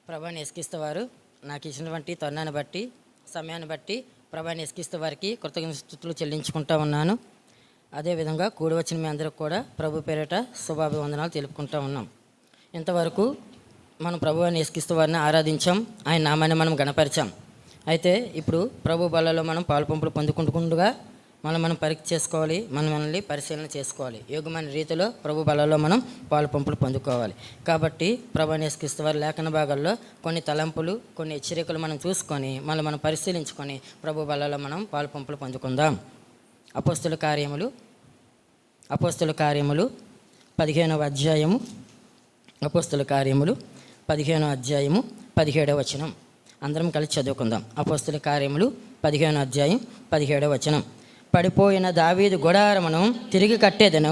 ప్రభాని యేసుక్రీస్తు వారు నాకు ఇచ్చినటువంటి తరుణాన్ని బట్టి సమయాన్ని బట్టి ప్రభాని యేసుక్రీస్తు వారికి కృతజ్ఞతలు చెల్లించుకుంటూ ఉన్నాను. అదేవిధంగా కూడి వచ్చిన మీ అందరికి కూడా ప్రభు పేరిట శుభాభివందనాలు తెలుపుకుంటూ ఉన్నాం. ఇంతవరకు మనం ప్రభువాన్ని యేసుక్రీస్తు వారిని ఆరాధించాం, ఆయన నామాన్ని మనం గణపరిచాం. అయితే ఇప్పుడు ప్రభు బలలో మనం పాలుపంపులు పొందుకుంటుండగా మనం పరీక్ష చేసుకోవాలి, మనల్ని పరిశీలన చేసుకోవాలి. యోగమైన రీతిలో ప్రభు బలలో మనం పాలుపంపులు పొందుకోవాలి. కాబట్టి ప్రభువాన్ని యేసుక్రీస్తు వారి లేఖన భాగాల్లో కొన్ని తలంపులు, కొన్ని హెచ్చరికలు మనం చూసుకొని మనం పరిశీలించుకొని ప్రభు బలలో మనం పాలుపంపులు పొందుకుందాం. అపోస్తుల కార్యములు 15వ అధ్యాయము, అపోస్తుల కార్యములు 15వ అధ్యాయము 17వ వచనం అందరం కలిసి చదువుకుందాం. అపోస్తుల కార్యములు 15వ అధ్యాయం 17వ వచనం. పడిపోయిన దావీదు గుడారమును తిరిగి కట్టేదను,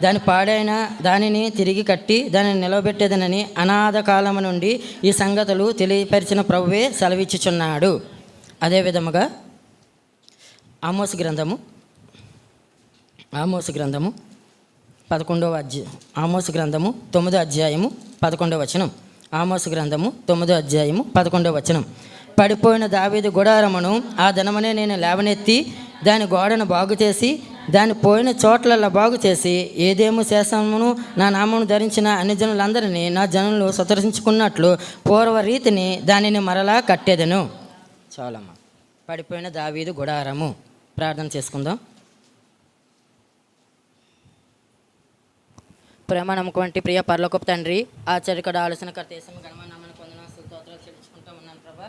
దాని పాడైన దానిని తిరిగి కట్టి దానిని నిలవబెట్టేదనని అనాథ కాలము నుండి ఈ సంగతులు తెలియపరిచిన ప్రభువే సెలవిచ్చుచున్నాడు. అదేవిధముగా ఆమోసు గ్రంథము 9వ అధ్యాయము 11వ వచనం. ఆమోసు గ్రంథము 9వ అధ్యాయము 11వ వచనం. పడిపోయిన దావీదు గుడారమును ఆ దినమనే నేను లేవనెత్తి దాని గోడను బాగు చేసి దాని పోయిన చోట్లలో బాగు చేసి ఏదేమో శేషమును నా నామమును ధరించిన అన్ని జనులందరినీ నా జనులు స్వతరించుకున్నట్లు పూర్వ రీతిని దానిని మరలా కట్టేదను. చాలమ్మా. పడిపోయిన దావీదు గుడారము. ప్రార్థన చేసుకుందాం. ప్రేమ నమ్మకం ప్రియ పరలోకపు తండ్రి, ఆశ్చర్యకర ఆలోచనకర్త యేసయ్య ఘనమైన నామమున వందనాలు స్తోత్రాలు చెల్లించుకుంటూ ఉన్నాను ప్రభా.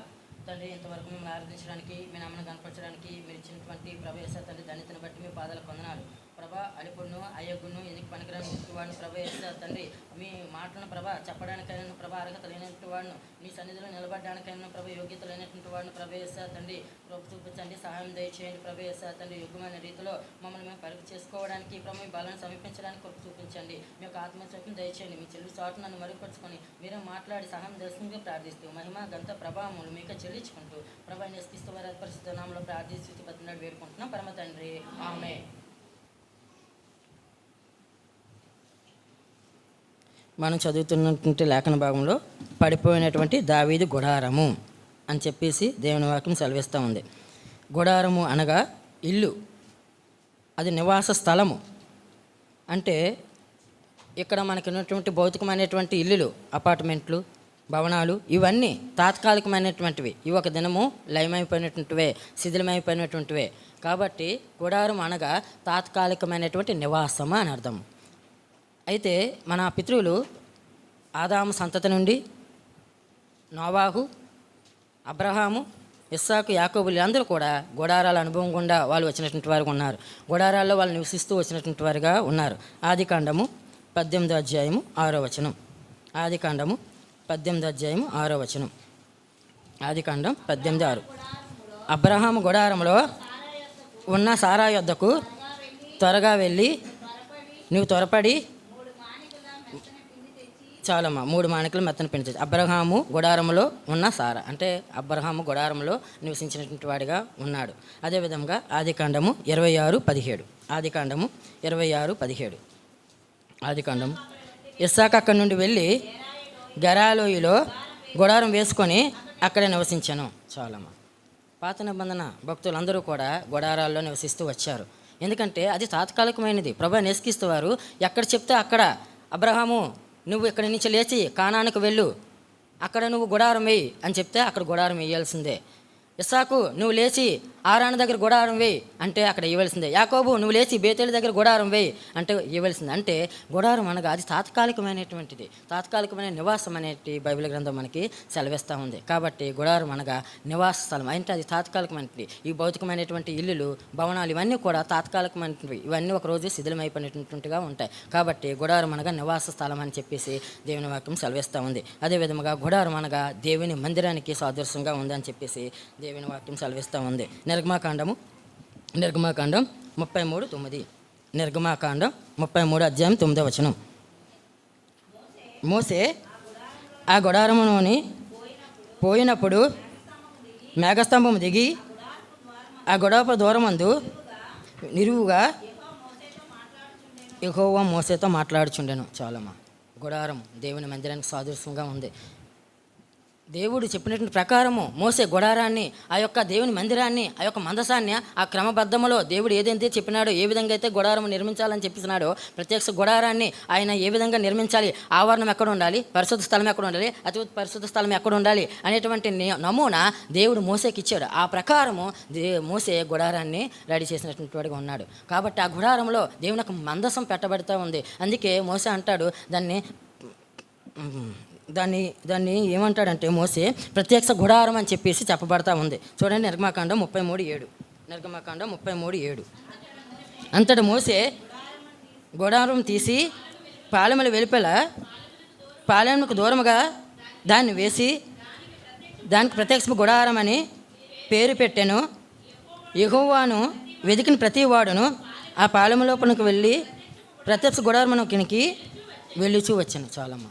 తండ్రి, ఇంతవరకు మిమ్మల్ని ఆరాధించడానికి, మీ నామను కనపరచడానికి మీరు ఇచ్చినటువంటి ప్రభు యేసయ్య తండ్రి ధన్యతను బట్టి మీ పాదాలకు వందనాలు ప్రభా. అలిపుడును అయ్యగును ఎందుకు పనికిరాని వాడిని ప్రభు యేసయ్య తండ్రి, మీ మాటలను ప్రభా చెప్పడానికైనా ప్రభా అర్హత లేనటువంటి వాడిని, నీ సన్నిధిలో నిలబడడానికైనా ప్రభు యోగ్యత లేనటువంటి వాడిని ప్రభు యేసయ్య తండ్రి ప్రభు చూపించండి, సహాయం దయచేయండి ప్రభు యేసయ్య తండ్రి. యోగ్యమైన రీతిలో మమ్మల్ని మేము పరీక్ష చేసుకోవడానికి ప్రభు మీ బలాన్ని సమీపించడానికి కొరకు చూపించండి. మీ యొక్క ఆత్మశక్తిని దయచేయండి. మీ చెల్లి చాటు నన్ను మరుగుపరుచుకొని మీరే మాట్లాడి సహాయం దర్శనంగా ప్రార్థిస్తూ మహిమ గంత ప్రభావములు మీకు చెల్లించుకుంటూ ప్రభువుని యేసుక్రీస్తు వారి పరిశుద్ధ నామములో ప్రార్థిస్తూ స్తుతిపడుతున్నాడు వేడుకుంటున్నాం పరమ తండ్రి, ఆమేన్. మనం చదువుతున్నటువంటి లేఖన భాగంలో పడిపోయినటువంటి దావీదు గుడారము అని చెప్పేసి దేవుని వాక్యం సెలవిస్తూ ఉంది. గుడారము అనగా ఇల్లు, అది నివాస స్థలము. అంటే ఇక్కడ మనకి ఉన్నటువంటి భౌతికమైనటువంటి ఇల్లులు, అపార్ట్మెంట్లు, భవనాలు ఇవన్నీ తాత్కాలికమైనటువంటివి. ఇవి ఒక దినము లయమైపోయినటువంటివే, శిథిలమైపోయినటువంటివే. కాబట్టి గుడారం అనగా తాత్కాలికమైనటువంటి నివాసము అని అర్థం. అయితే మన పితృలు ఆదాము సంతతి నుండి నోవాహు, అబ్రహాము, ఇస్సాకు, యాకోబులు అందరూ కూడా గుడారాల అనుభవం గుండా వాళ్ళు వచ్చినటువంటి వారు ఉన్నారు. గుడారాల్లో వాళ్ళు నివసిస్తూ వచ్చినటువంటి వారుగా ఉన్నారు. ఆదికాండము 18వ అధ్యాయము 6వ వచనం. ఆదికాండము 18వ అధ్యాయము 6వ వచనం. ఆదికాండం 18:6. అబ్రహాము గుడారంలో ఉన్న సారా యొద్దకు త్వరగా వెళ్ళి నువ్వు త్వరపడి చాలమ్మా 3 మాణికలు మెత్తని పిండి తెచ్చి. అబ్రహాము గుడారంలో ఉన్న సారా అంటే అబ్రహాము గుడారంలో నివసించినటువంటి వాడిగా ఉన్నాడు. అదేవిధంగా ఆదికాండము 26:17. ఆదికాండము 26:17. ఆదికాండము ఇస్సాకు అక్కడి నుండి వెళ్ళి గెరాలోయలో గుడారం వేసుకొని అక్కడే నివసించాను. చాలమ్మా. పాత నిబంధన భక్తులందరూ కూడా గుడారాల్లో నివసిస్తూ వచ్చారు. ఎందుకంటే అది తాత్కాలికమైనది. ప్రభువుని యేసుక్రీస్తు వారు ఎక్కడ చెప్తే అక్కడ, అబ్రహాము నువ్వు ఇక్కడి నుంచి లేచి కానానికి వెళ్ళు, అక్కడ నువ్వు గుడారం వేయి అని చెప్తే అక్కడ గుడారం వేయాల్సిందే. ఇస్సాకు నువ్వు లేచి ఆరాను దగ్గర గుడారం వేయి అంటే అక్కడ ఇవ్వాల్సిందే. యాకోబు నువ్వు లేచి బేతేలు దగ్గర గుడారం వేయి అంటే ఇవ్వాల్సిందే. అంటే గుడారం అనగా అది తాత్కాలికమైనటువంటిది, తాత్కాలికమైన నివాసం అనేటి బైబిల్ గ్రంథం మనకి సెలవిస్తూ ఉంది. కాబట్టి గుడారం అనగా నివాస స్థలం అంటే అది తాత్కాలికమైనది. ఈ భౌతికమైనటువంటి ఇల్లులు, భవనాలు ఇవన్నీ కూడా తాత్కాలికమైనవి. ఇవన్నీ ఒకరోజు శిథిలమైపోయినటువంటిగా ఉంటాయి. కాబట్టి గుడారం అనగా నివాస స్థలం అని చెప్పేసి దేవుని వాక్యం సెలవిస్తూ ఉంది. అదేవిధంగా గుడారం అనగా దేవుని మందిరానికి సాదృశ్యంగా ఉందని చెప్పేసి దేవుని వాక్యం సెలవిస్తూ ఉంది. నిర్గమాకాండం 33:9. నిర్గమాకాండం 33 అధ్యాయం 9వ వచనం. మోసే ఆ గుడారములోని పోయినప్పుడు మేఘస్తంభము దిగి ఆ గొడవ దూరమందు నిలువుగా యెహోవా మోసేతో మాట్లాడుచుండెను. చాలమ్మా. గుడారం దేవుని మందిరానికి సాదృశ్యంగా ఉంది. దేవుడు చెప్పినటువంటి ప్రకారము మోసే గుడారాన్ని, ఆ యొక్క దేవుని మందిరాన్ని, ఆ యొక్క మందసాన్ని ఆ క్రమబద్ధములో దేవుడు ఏదైతే చెప్పినాడో, ఏ విధంగా అయితే గుడారం నిర్మించాలని చెప్పినాడో, ప్రత్యక్ష గుడారాన్ని ఆయన ఏ విధంగా నిర్మించాలి, ఆవరణం ఎక్కడ ఉండాలి, పరిశుద్ధ స్థలం ఎక్కడ ఉండాలి, అతి పరిశుద్ధ స్థలం ఎక్కడ ఉండాలి అనేటువంటి నమూనా దేవుడు మోసేకి ఇచ్చాడు. ఆ ప్రకారము మోసే గుడారాన్ని రెడీ చేసినటువంటి వాడిగా ఉన్నాడు. కాబట్టి ఆ గుడారంలో దేవుని యొక్క మందసం పెట్టబడుతూ ఉంది. అందుకే మోసే అంటాడు దాన్ని ఏమంటాడంటే మోసే ప్రత్యక్ష గుడారం అని చెప్పేసి చెప్పబడతా ఉంది. చూడండి నిర్గమాకాండం 33:7. నిర్గమాకాండం 33:7. అంతటి మోసే గుడారం తీసి పాలెముల వెలుపల పాలెములకు దూరముగా దాన్ని వేసి దానికి ప్రత్యక్ష గుడారం అని పేరు పెట్టెను. యెహోవాను వెతికిన ప్రతి వాడును ఆ పాలెము లోపలికి వెళ్ళి ప్రత్యక్ష గుడారమునకి వెళ్ళుచూ వచ్చాను. చాలమ్మ.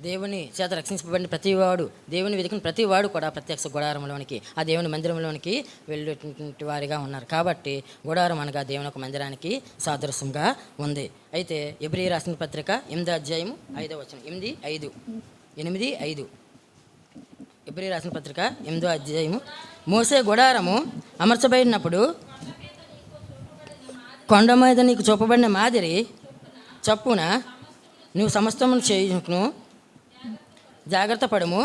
దేవుని చేత రక్షించబడిన ప్రతివాడు, దేవుని వెతికిన ప్రతివాడు కూడా ప్రత్యక్ష గుడారంలోనికి, ఆ దేవుని మందిరంలోనికి వెళ్ళేటువంటి వారిగా ఉన్నారు. కాబట్టి గుడారం అనగా దేవుని యొక్క మందిరానికి సాదృశ్యంగా ఉంది. అయితే ఎబ్రీ రాసిన పత్రిక 8:5. 8:5. ఎబ్రీ రాసిన పత్రిక 8 మోసే గుడారము అమర్చబడినప్పుడు కొండ మీద నీకు చూపబడిన మాదిరి చప్పున నువ్వు సమస్తమును చేయును, జాగ్రత్త పడము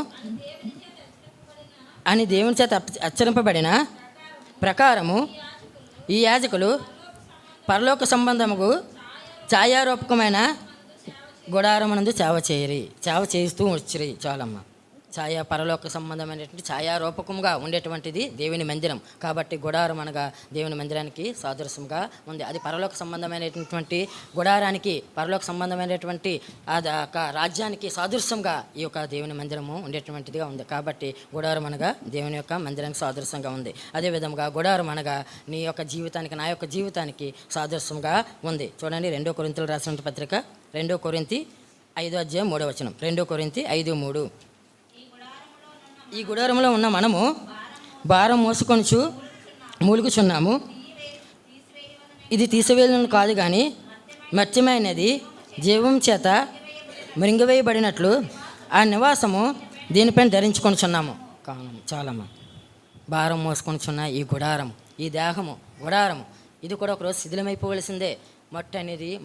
అని దేవుని చేత హెచ్చరింపబడిన ప్రకారము ఈ యాజకులు పరలోక సంబంధముకు ఛాయారూపకమైన గుడారమునందు సేవ చేస్తూ వచ్చిరి. చాలమ్మ. పరలోక సంబంధమైనటువంటి ఛాయారూపకంగా ఉండేటువంటిది దేవుని మందిరం. కాబట్టి గుడారం అనగా దేవుని మందిరానికి సాదృశ్యంగా ఉంది. అది పరలోక సంబంధమైనటువంటి గుడారానికి, పరలోక సంబంధమైనటువంటి రాజ్యానికి సాదృశ్యంగా ఈ యొక్క దేవుని మందిరము ఉండేటువంటిదిగా ఉంది. కాబట్టి గుడారం అనగా దేవుని యొక్క మందిరానికి సాదృశ్యంగా ఉంది. అదేవిధంగా గుడారం అనగా నీ యొక్క జీవితానికి, నా యొక్క జీవితానికి సాదృశ్యంగా ఉంది. చూడండి 2 కొరింథీయులు రాసిన పత్రిక 2 కొరింథీ 5:3. 2 కొరింథీ 5:3. ఈ గుడారంలో ఉన్న మనము భారం మోసుకొనుచు మూలుగుచున్నాము. ఇది తీసివేయలను కాదు కానీ మత్యమైనది జీవం చేత మృంగివేయబడినట్లు ఆ నివాసము దీనిపైన ధరించుకొనుచున్నాము. చాలమ్మా. భారం మోసుకొనుచున్న ఈ గుడారము, ఈ దేహము గుడారము, ఇది కూడా ఒకరోజు శిథిలమైపోవలసిందే.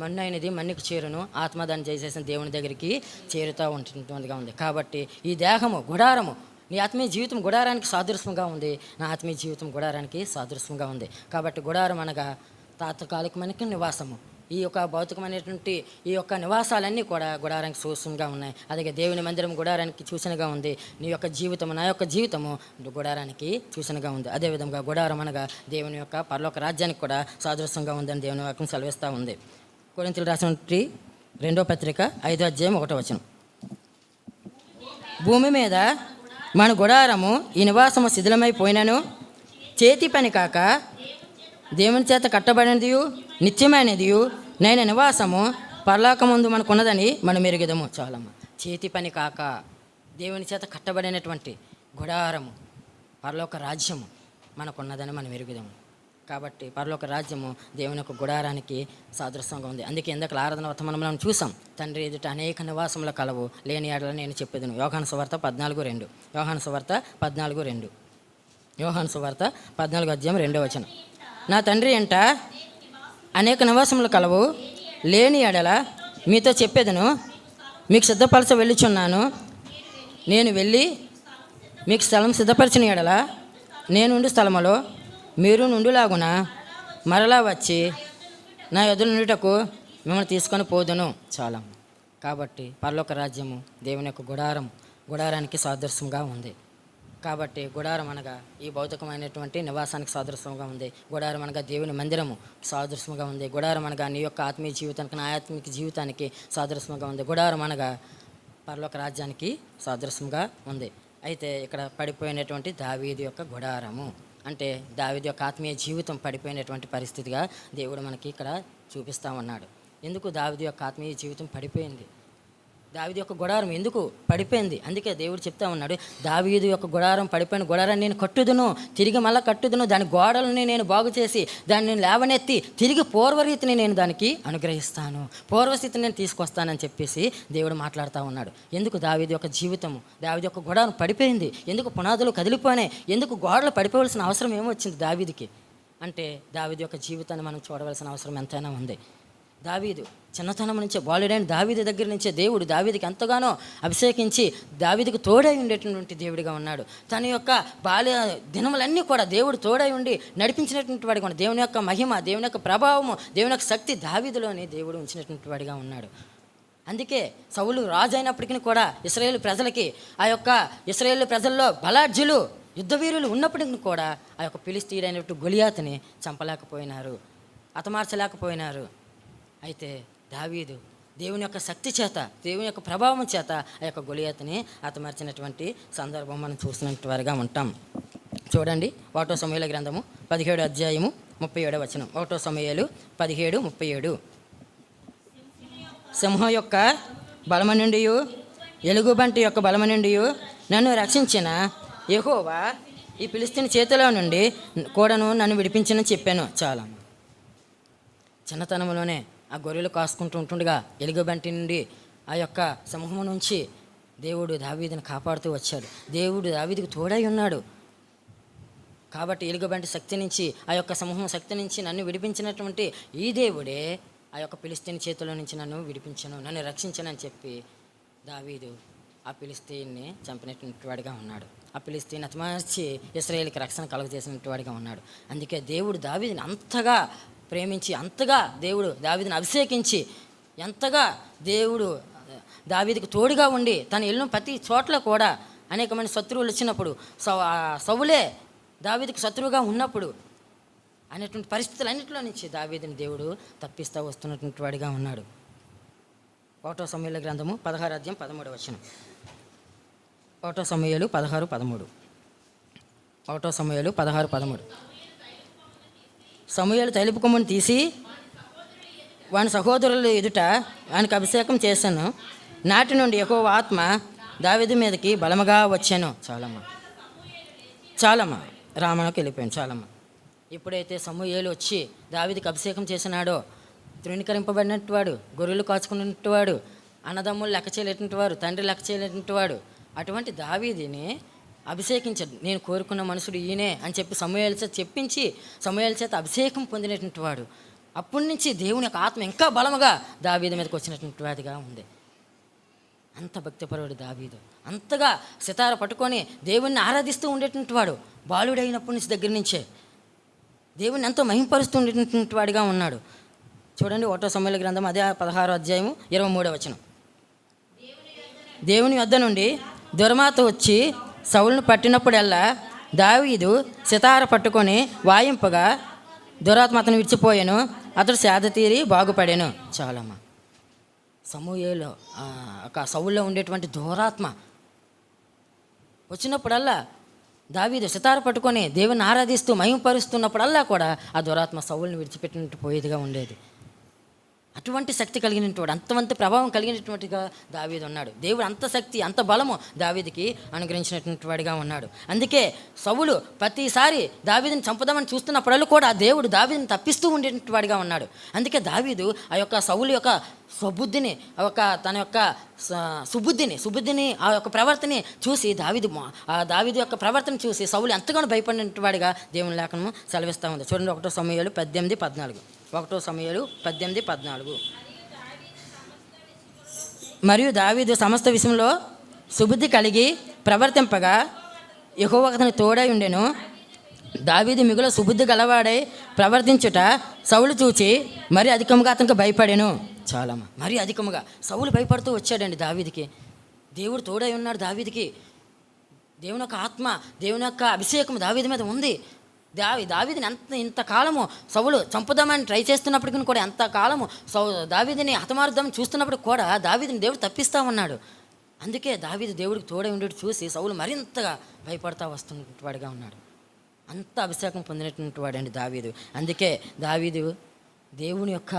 మన్ను అయినది మన్నుకు చేరును, ఆత్మ దాన్ని చేసేసిన దేవుని దగ్గరికి చేరుతూ ఉంటుందిగా ఉంది. కాబట్టి ఈ దేహము గుడారము, నీ ఆత్మీయ జీవితం గుడారానికి సాదృశ్యంగా ఉంది, నా ఆత్మీయ జీవితం గుడారానికి సాదృశ్యంగా ఉంది. కాబట్టి గుడారం అనగా తాత్కాలికమైన నివాసము. ఈ యొక్క భౌతికమైనటువంటి ఈ యొక్క నివాసాలన్నీ కూడా గుడారానికి సూచనగా ఉన్నాయి. అలాగే దేవుని మందిరం గుడారానికి సూచనగా ఉంది. నీ యొక్క జీవితము, నా యొక్క జీవితము గుడారానికి సూచనగా ఉంది. అదేవిధంగా గుడారం అనగా దేవుని యొక్క పరలోక రాజ్యానికి కూడా సాదృశ్యంగా ఉందని దేవుని వాక్యం సెలవిస్తూ ఉంది. కొరింథీయులు రాసినటువంటి 2వ పత్రిక 5:1. భూమి మీద మన గుడారము ఈ నివాసము శిథిలమైపోయినను చేతి పని కాక దేవుని చేత కట్టబడినదియు నిత్యమైనదియు నైన నివాసము పరలోకమందు మనకున్నదని మనం ఎరుగుదము. చాలమ్మ. చేతి పని కాక దేవుని చేత కట్టబడినటువంటి గుడారము, పరలోక రాజ్యము మనకున్నదని మనం ఎరుగుదాము. కాబట్టి పరలోక రాజ్యము దేవుని యొక్క గుడారానికి సాదృశ్యంగా ఉంది. అందుకే ఇందాక ఆరాధన వర్తమానంలో మనం చూసాం, తండ్రి ఎదుట అనేక నివాసముల కలవు, లేని ఏడల నేను చెప్పేదను. యోహాను సువార్త 14:2. యోహాను సువార్త 14:2. యోహాను సువార్త 14:2. నా తండ్రి ఎంట అనేక నివాసములు కలవు, లేని ఎడల మీతో చెప్పేదను. మీకు సిద్ధపరచ వెళ్ళుచున్నాను. నేను వెళ్ళి మీకు స్థలం సిద్ధపరిచిన ఎడల నేనుండు స్థలములో మీరు నుండులాగున మరలా వచ్చి నా ఎదురు నుండుటకు మిమ్మల్ని తీసుకొని పోదును. చాలా. కాబట్టి పరలోక రాజ్యము దేవుని యొక్క గుడారానికి సాదృశ్యంగా ఉంది. కాబట్టి గుడారం అనగా ఈ భౌతికమైనటువంటి నివాసానికి సాదృశ్యంగా ఉంది. గుడారం అనగా దేవుని మందిరము సాదృశ్యంగా ఉంది. గుడారం అనగా నీ యొక్క ఆత్మీయ జీవితానికి, నా ఆత్మీయ జీవితానికి సాదృశ్యంగా ఉంది. గుడారం అనగా పరలోక రాజ్యానికి సాదృశ్యంగా ఉంది. అయితే ఇక్కడ పడిపోయినటువంటి దావీదు యొక్క గుడారము అంటే దావీదు యొక్క ఆత్మీయ జీవితం పడిపోయినటువంటి పరిస్థితిగా దేవుడు మనకి ఇక్కడ చూపిస్తూ ఉన్నాడు. ఎందుకు దావీదు యొక్క ఆత్మీయ జీవితం పడిపోయింది? దావీదు యొక్క గుడారం ఎందుకు పడిపోయింది? అందుకే దేవుడు చెప్తా ఉన్నాడు, దావీదు యొక్క గుడారం పడిపోయిన గుడారాన్ని నేను కట్టుదును, తిరిగి మళ్ళీ కట్టుదును, దాని గోడలని నేను బాగు చేసి దాన్ని నేను లేవనెత్తి తిరిగి పూర్వరీతిని నేను దానికి అనుగ్రహిస్తాను, పూర్వస్థితిని నేను తీసుకొస్తానని చెప్పేసి దేవుడు మాట్లాడుతూ ఉన్నాడు. ఎందుకు దావీదు యొక్క జీవితము, దావీదు యొక్క గుడారం పడిపోయింది, ఎందుకు పునాదులు కదిలిపోయినాయి, ఎందుకు గోడలు పడిపోవలసిన అవసరం ఏమొచ్చింది దావీదుకి అంటే, దావీదు యొక్క జీవితాన్ని మనం చూడవలసిన అవసరం ఎంతైనా ఉంది. దావీదు చిన్నతనం నుంచే, బాలుడైన దావీదు దగ్గర నుంచే దేవుడు దావీదుకి ఎంతగానో అభిషేకించి దావీదుకు తోడై ఉండేటటువంటి దేవుడిగా ఉన్నాడు. తన యొక్క బాల్య దినములన్నీ కూడా దేవుడు తోడై ఉండి నడిపించినటువంటి వాడిగా ఉన్నాడు. దేవుని యొక్క మహిమ, దేవుని యొక్క ప్రభావము, దేవుని యొక్క శక్తి దావీదులోని దేవుడు ఉంచినటువంటి వాడిగా ఉన్నాడు. అందుకే సౌలు రాజు అయినప్పటికీ కూడా ఇశ్రాయేలు ప్రజలకి, ఆ యొక్క ఇశ్రాయేలు ప్రజల్లో బలాఢ్యులు యుద్ధవీరులు ఉన్నప్పటికీ కూడా ఆ యొక్క ఫిలిష్తీయుడైనటువంటి గొలియాతుని చంపలేకపోయినారు, హతమార్చలేకపోయినారు. అయితే దావీదు దేవుని యొక్క శక్తి చేత, దేవుని యొక్క ప్రభావం చేత ఆ యొక్క గొలియాతుని హతమార్చినటువంటి సందర్భం మనం చూసినటువంటి వారిగా ఉంటాం. చూడండి, 1 సమూయేలు గ్రంథము 17 అధ్యాయము 37 వచనం. 1 సమూయేలు 17:37. సింహం యొక్క బలము నుండి, ఎలుగుబంటి యొక్క బలము నుండి నన్ను రక్షించిన యెహోవా ఈ ఫిలిష్తీయుని చేతిలో నుండి కూడాను నన్ను విడిపించనని చెప్పాను. చాలా చిన్నతనంలోనే ఆ గొర్రెలు కాసుకుంటూ ఉంటుండగా ఎలుగుబంటి నుండి, ఆ యొక్క సింహము నుంచి దేవుడు దావీదుని కాపాడుతూ వచ్చాడు. దేవుడు దావీదుకు తోడై ఉన్నాడు. కాబట్టి ఎలుగుబంటి శక్తి నుంచి, ఆ యొక్క సింహం శక్తి నుంచి నన్ను విడిపించినటువంటి ఈ దేవుడే ఆ యొక్క ఫిలిష్తీయుని చేతిలో నుంచి నన్ను విడిపించను, నన్ను రక్షించనని చెప్పి దావీదు ఆ ఫిలిష్తీయుని చంపినటువంటి వాడిగా ఉన్నాడు. ఆ ఫిలిష్తీయుని హతమార్చి ఇశ్రాయేలుకి రక్షణ కలుగజేసినటువంటి వాడిగా ఉన్నాడు. అందుకే దేవుడు దావీదుని అంతగా ప్రేమించి, అంతగా దేవుడు దావీదుని అభిషేకించి, ఎంతగా దేవుడు దావీదుకు తోడుగా ఉండి తను వెళ్ళిన ప్రతి చోట్ల కూడా అనేకమంది శత్రువులు వచ్చినప్పుడు, సౌలే దావీదుకు శత్రువుగా ఉన్నప్పుడు అనేటువంటి పరిస్థితులన్నింటిలో నుంచి దావీదుని దేవుడు తప్పిస్తూ వస్తున్నటువంటి వాడిగా ఉన్నాడు. 1 సమూయేలు గ్రంథము 16 అధ్యాయం 13 వచనం. 1 సమూయేలు 16:13. 1 సమూయేలు 16:13. సమూయేలు తైలపు కొమ్మును తీసి వాని సహోదరుల ఎదుట వానికి అభిషేకం చేశాను. నాటి నుండి యెహోవా ఆత్మ దావీదు మీదకి బలముగా వచ్చాను. చాలమ్మా రామానికి వెళ్ళిపోయాను. చాలమ్మా. ఎప్పుడైతే సమూయేలు వచ్చి దావీదుకి అభిషేకం చేసినాడో, తృణీకరింపబడినట్టు వాడు, గొర్రెలు కాచుకున్నట్టు వాడు, అన్నదమ్ములు లెక్క చేయలేటువంటి వారు, తండ్రి లెక్క చేయలేటువంటి వాడు, అటువంటి దావీదుని అభిషేకించాడు. నేను కోరుకున్న మనుషుడు ఈయనే అని చెప్పి సమూయేలు చేత చెప్పించి, సమూయేలు చేత అభిషేకం పొందినటువంటి వాడు. అప్పటి నుంచి దేవుని యొక్క ఆత్మ ఇంకా బలముగా దావీదు మీదకి వచ్చినటువంటి వాడిగా ఉంది. అంత భక్తిపరుడు దావీదు, అంతగా సితార పట్టుకొని దేవుణ్ణి ఆరాధిస్తూ ఉండేటువంటి వాడు. బాలుడైనప్పటి నుంచి దగ్గర నుంచే దేవుణ్ణి ఎంతో మహింపరుస్తూ ఉండేటువంటి వాడిగా ఉన్నాడు. చూడండి, 1 సమూయేలు గ్రంథం అదే 16 అధ్యాయము 23 వచనం. దేవుని వద్ద నుండి దుర్మార్త వచ్చి సౌలును పట్టినప్పుడల్లా దావీదు సితార పట్టుకొని వాయింపగా దురాత్మ అతను విడిచిపోయాను, అతడు సేద తీరి బాగుపడాను. చాలమ్మా. సమూయేలు ఒక సౌలులో ఉండేటువంటి దురాత్మ వచ్చినప్పుడల్లా దావీదు సితార పట్టుకొని దేవుని ఆరాధిస్తూ మహిమపరుస్తున్నప్పుడల్లా కూడా ఆ దురాత్మ సౌలుని విడిచిపెట్టినట్టు పోయేదిగా ఉండేది. అటువంటి శక్తి కలిగినటువంటి, అంతవంత ప్రభావం కలిగినటువంటిగా దావీదు ఉన్నాడు. దేవుడు అంత శక్తి, అంత బలము దావీదుకి అనుగ్రహించినటువంటి వాడిగా ఉన్నాడు. అందుకే సౌలు ప్రతిసారి దావీదుని చంపుదామని చూస్తున్నప్పుడల్లా కూడా దేవుడు దావీదుని తప్పిస్తూ ఉండేటువంటి వాడిగా ఉన్నాడు. అందుకే దావీదు ఆ యొక్క సౌలు యొక్క స్వబుద్ధిని, తన యొక్క సుబుద్ధిని ఆ యొక్క ప్రవర్తనని చూసి దావీదు యొక్క ప్రవర్తన చూసి సౌలు ఎంతగానో భయపడినటువంటి వాడిగా దేవుని లేఖనము సెలవిస్తూ ఉంది. చూడండి, 1 సమూయేలు 18:14. 1 సమూయేలు 18:14. మరియు దావీదు సమస్త విషయంలో సుబుద్ధి కలిగి ప్రవర్తింపగా యెహోవా అతనికి తోడై ఉండెను. దావీదు మిగుల సుబుద్ధి గలవాడై ప్రవర్తించుట సౌలు చూచి మరి అధికంగా అతనికి భయపడెను. చాలమ్మా. మరి అధికముగా సౌలు భయపడుతూ వచ్చాడండి దావీదుకి. దేవుడు తోడై ఉన్నాడు దావీదుకి. దేవుని యొక్క ఆత్మ, దేవుని యొక్క అభిషేకం దావీదు మీద ఉంది. దావీదుని ఇంతకాలము సౌలు చంపుదామని ట్రై చేస్తున్నప్పటికీ కూడా, ఎంతకాలము దావీదుని హతమారుద్దామని చూస్తున్నప్పుడు కూడా దావీదుని దేవుడు తప్పిస్తూ ఉన్నాడు. అందుకే దావీదు దేవుడికి తోడై ఉండేది చూసి సౌలు మరింతగా భయపడతా వస్తున్నటువంటి వాడిగా ఉన్నాడు. అంత అభిషేకం పొందినటువంటి వాడండి దావీదు. అందుకే దావీదు దేవుని యొక్క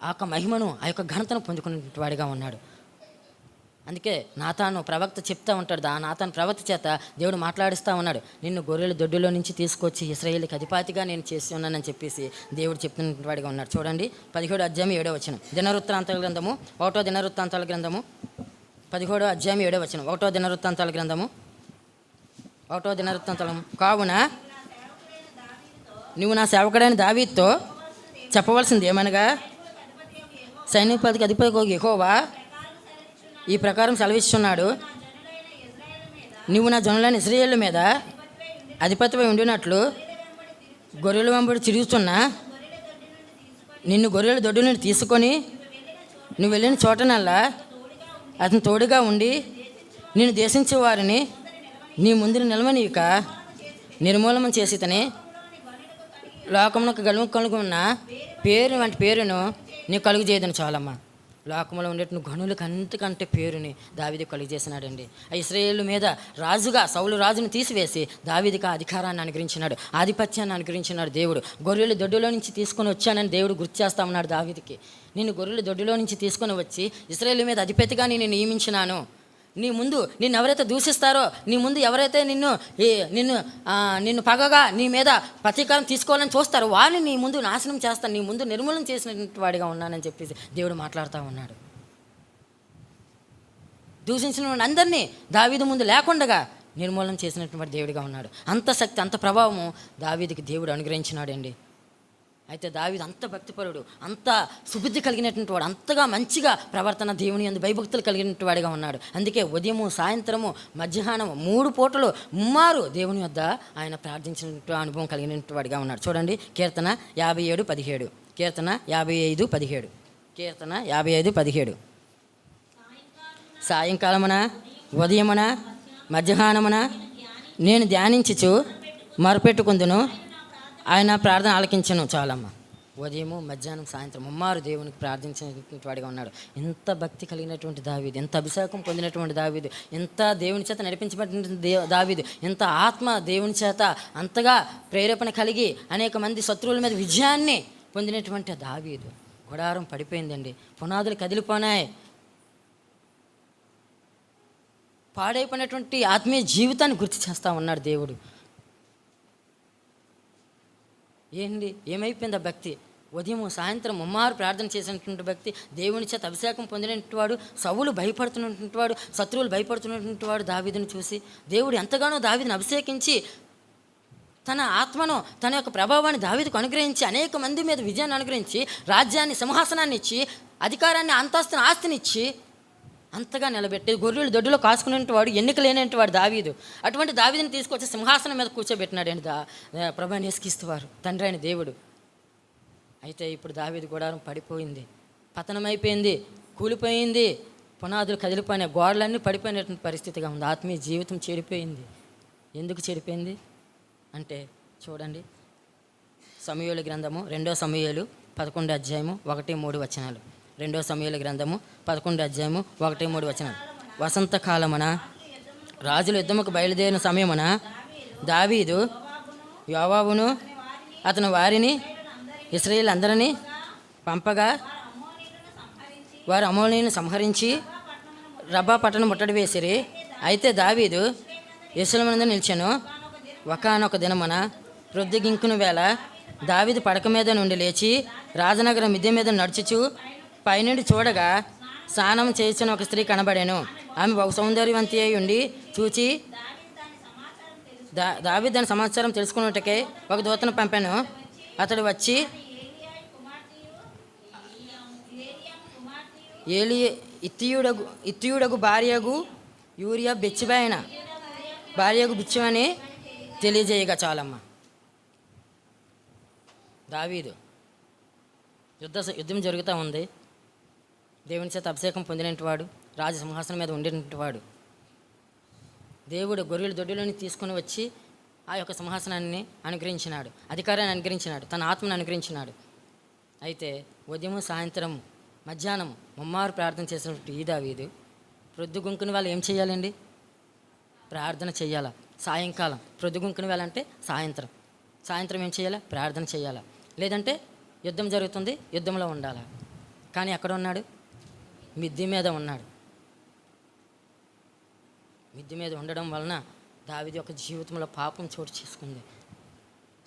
ఆ యొక్క మహిమను, ఆ యొక్క ఘనతను పొందుకున్నటువంటి వాడిగా ఉన్నాడు. అందుకే నాతాను ప్రవక్త చెప్తా ఉంటాడు, నాతాను ప్రవక్త చేత దేవుడు మాట్లాడిస్తూ ఉన్నాడు, నిన్ను గొర్రెల దొడ్డులో నుంచి తీసుకొచ్చి ఇశ్రాయేలుకి అధిపతిగా నేను చేసి ఉన్నానని చెప్పేసి దేవుడు చెప్తున్నటువంటి వాడిగా ఉన్నాడు. చూడండి 17వ అధ్యాయం 7వ వచనం, దినవృత్తాంతాల గ్రంథము 1వ దినవృత్తాంతాల గ్రంథము 17వ అధ్యాయం 7వ వచనం, 1వ దినవృత్తాంతాల గ్రంథము 1వ దినవృత్తాంతాల, కావున నువ్వు నా సేవకుడైన దావీదుతో చెప్పవలసింది ఏమనగా, సైనికులకి అధిపతి యెహోవా ఈ ప్రకారం సెలవిస్తున్నాడు, నువ్వు నా జనులైన ఇశ్రాయేలు మీద అధిపతిపై ఉండినట్లు గొర్రెల వెంబడి తిరుగుతున్నా నిన్ను గొర్రెల దొడ్డు నుండి తీసుకొని నువ్వు వెళ్ళిన చోటనల్లా అతను తోడుగా ఉండి నిన్ను దేశించే వారిని నీ ముందు నిలవనీయక నిర్మూలన చేసితని లోకమునకు కలుగు ఉన్న పేరు వంటి పేరును నీకు కలుగు చేయదని చాలమ్మా. లోకంలో ఉండేటువంటి గనులకు అంతకంటే పేరుని దావీదు కలుగు చేసినాడండి. ఆ ఇశ్రాయేలు మీద రాజుగా సౌలు రాజును తీసివేసి దావీదుకి అధికారాన్ని అనుగ్రహించినాడు, ఆధిపత్యాన్ని అనుగ్రహించినాడు దేవుడు. గొర్రెల దొడ్డులో నుంచి తీసుకొని వచ్చానని దేవుడు గుర్తు చేస్తా ఉన్నాడు దావీదుకి. నిన్ను గొర్రెల దొడ్డులో నుంచి తీసుకొని వచ్చి ఇశ్రాయేలు మీద అధిపతిగా నేను నియమించినాను. నీ ముందు నిన్ను ఎవరైతే దూషిస్తారో, నీ ముందు ఎవరైతే నిన్ను పగగా నీ మీద ప్రతీకారం తీసుకోవాలని చూస్తారో వారిని నీ ముందు నాశనం చేస్తాను, నీ ముందు నిర్మూలన చేసినటువంటి వాడిగా ఉన్నానని చెప్పేసి దేవుడు మాట్లాడుతూ ఉన్నాడు. దూషించిన అందరినీ దావీదు ముందు లేకుండగా నిర్మూలన చేసినటువంటి దేవుడిగా ఉన్నాడు. అంత శక్తి, అంత ప్రభావము దావీదుకి దేవుడు అనుగ్రహించినాడండి. అయితే దావీదు అంత భక్తిపరుడు, అంత సుబుద్ధి కలిగినటువంటి వాడు, అంతగా మంచిగా ప్రవర్తన దేవుని యందు భయభక్తులు కలిగినటువంటి వాడిగా ఉన్నాడు. అందుకే ఉదయము, సాయంత్రము, మధ్యాహ్నము 3 పూటలు ముమ్మారు దేవుని వద్ద ఆయన ప్రార్థించిన అనుభవం కలిగినటువంటి వాడిగా ఉన్నాడు. చూడండి కీర్తన 57:17, కీర్తన 55:17, కీర్తన 55:17. సాయంకాలమున, ఉదయమున, మధ్యాహ్నమున నేను ధ్యానించుచు మొరపెట్టుకుందును, ఆయన ప్రార్థన ఆలకించను. చాలమ్మ. ఉదయము, మధ్యాహ్నం, సాయంత్రం ముమ్మారు దేవునికి ప్రార్థించినటువంటి వాడిగా ఉన్నాడు. ఎంత భక్తి కలిగినటువంటి దావీదు, ఎంత అభిషేకం పొందినటువంటి దావీదు, ఎంత దేవుని చేత నడిపించబడినటువంటి దావీదు, ఎంత ఆత్మ దేవుని చేత అంతగా ప్రేరేపణ కలిగి అనేక మంది శత్రువుల మీద విజయాన్ని పొందినటువంటి దావీదు గుడారం పడిపోయిందండి, పునాదులు కదిలిపోనాయి. పాడైపోయినటువంటి ఆత్మీయ జీవితాన్ని గుర్తు చేస్తూ ఉన్నాడు దేవుడు. ఏమైపోయింది ఆ భక్తి? ఉదయం సాయంత్రం ముమ్మారు ప్రార్థన చేసినటువంటి భక్తి, దేవుని చేత అభిషేకం పొందినటువంటి వాడు, సౌలు భయపడుతున్నటువంటి వాడు, శత్రువులు భయపడుతున్నటువంటి వాడు దావీదుని చూసి దేవుడు ఎంతగానో దావీదుని అభిషేకించి తన ఆత్మను, తన యొక్క ప్రభావాన్ని దావీదుకు అనుగ్రహించి అనేక మంది మీద విజయాన్ని అనుగ్రహించి రాజ్యాన్ని, సింహాసనాన్ని ఇచ్చి అధికారాన్ని, అంతస్తుని, ఆస్తిని ఇచ్చి అంతగా నిలబెట్టి గొర్రెలు దొడ్డులో కాసుకునేవాడు, ఎన్నిక లేనటువంటి వాడు దావీదు. అటువంటి దావీదుని తీసుకొచ్చి సింహాసనం మీద కూర్చోబెట్టినాడు అండి ప్రభువుని యేసుక్రీస్తువారు, తండ్రి అయిన దేవుడు. అయితే ఇప్పుడు దావీదు గుడారం పడిపోయింది, పతనమైపోయింది, కూలిపోయింది, పునాదులు కదిలిపోయినాయి, గోడలన్నీ పడిపోయినటువంటి పరిస్థితిగా ఉంది. ఆత్మీయ జీవితం చెడిపోయింది. ఎందుకు చెడిపోయింది అంటే చూడండి, సమూయేలు గ్రంథము 2వ సమూయేలు 11వ అధ్యాయము 1-3 వచనాలు. 2వ సమూయేలు గ్రంథము 11వ అధ్యాయము 1-3 వచనాలు. వసంతకాలమున రాజులు యుద్ధముకు బయలుదేరిన సమయమున దావీదు యోవాబును అతని వారిని ఇశ్రాయేలు అందరినీ పంపగా వారు అమ్మోనీయులను సంహరించి రబ్బా పట్టణం ముట్టడి వేసిరి. అయితే దావీదు యెరూషలేమునందు నిలిచెను. ఒకానొక దినమున ప్రొద్దుగింకున వేళ దావీదు పడక మీద నుండి లేచి రాజనగరం మిద్దె మీద నడుచుచు పైనుండి చూడగా స్నానం చేసిన ఒక స్త్రీ కనబడెను. ఆమె బహు సౌందర్యవంతి అయి ఉండి చూచి దావీదు దాని సమాచారం తెలుసుకున్నట్టుకే ఒక దూతను పంపాను. అతడు వచ్చి ఇత్తియుడగు భార్యగు యూరియా బెచ్చిబాయన భార్యగు బిచ్చమని తెలియజేయగా చాలమ్మ. దావీదు యుద్ధం జరుగుతూ ఉంది. దేవుని చేత అభిషేకం పొందినటువంటి రాజసింహాసనం మీద ఉండేటువంటి వాడు. దేవుడు గొర్రెల దొడ్డిలోని తీసుకుని వచ్చి ఆ యొక్క సింహాసనాన్ని అనుగ్రహించినాడు, అధికారాన్ని అనుగ్రహించినాడు, తన ఆత్మను అనుగ్రహించినాడు. అయితే ఉదయం, సాయంత్రం, మధ్యాహ్నం ముమ్మారు ప్రార్థన చేసినటువంటి ఈ దావీదు ప్రొద్దుగుంకుని వాళ్ళు ఏం చేయాలండి? ప్రార్థన చేయాలా. సాయంకాలం ప్రొద్దుగుంకుని వాళ్ళంటే సాయంత్రం ఏం చేయాలా? ప్రార్థన చేయాలా. లేదంటే యుద్ధం జరుగుతుంది, యుద్ధంలో ఉండాలా. కానీ ఎక్కడ ఉన్నాడు? మిద్దె మీద ఉన్నాడు. మిద్దె మీద ఉండడం వలన దావీదు యొక్క జీవితంలో పాపం చోటు చేసుకుంది.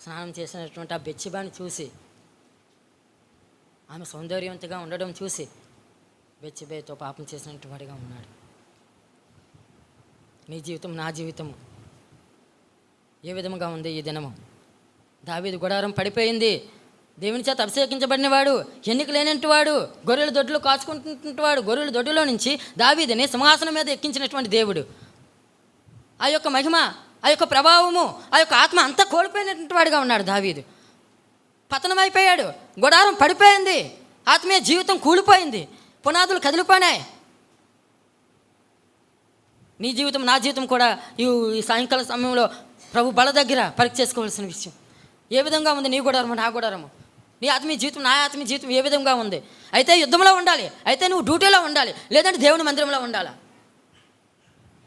స్నానం చేసినటువంటి ఆ బెత్షెబాని చూసి, ఆమె సౌందర్యవంతిగా ఉండడం చూసి బెత్షెబతో పాపం చేసినటువంటి వాడిగా ఉన్నాడు. నీ జీవితం, నా జీవితము ఏ విధముగా ఉంది ఈ దినము? దావీదు గుడారం పడిపోయింది. దేవుని చేత అభిషేకించబడినవాడు, ఎన్నిక లేనట్టువాడు, గొర్రెల దొడ్లు కాచుకుంటున్నవాడు, గొర్రెల దొడ్డులో నుంచి దావీదుని సింహాసనం మీద ఎక్కించినటువంటి దేవుడు, ఆ యొక్క మహిమ, ఆ యొక్క ప్రభావము, ఆ యొక్క ఆత్మ అంతా కోల్పోయినటువంటి వాడిగా ఉన్నాడు దావీదు. పతనమైపోయాడు, గుడారం పడిపోయింది, ఆత్మీయ జీవితం కూలిపోయింది, పునాదులు కదిలిపోయినాయి. నీ జీవితం, నా జీవితం కూడా ఈ సాయంకాల సమయంలో ప్రభు బల దగ్గర పరీక్ష చేసుకోవాల్సిన విషయం. ఏ విధంగా ఉంది నీ గుడారము, నా గుడారము? నీ ఆత్మీయ జీవితం, నా ఆత్మీయ జీవితం ఏ విధంగా ఉంది? అయితే యుద్ధంలో ఉండాలి, అయితే నువ్వు డ్యూటీలో ఉండాలి, లేదంటే దేవుని మందిరంలో ఉండాలా?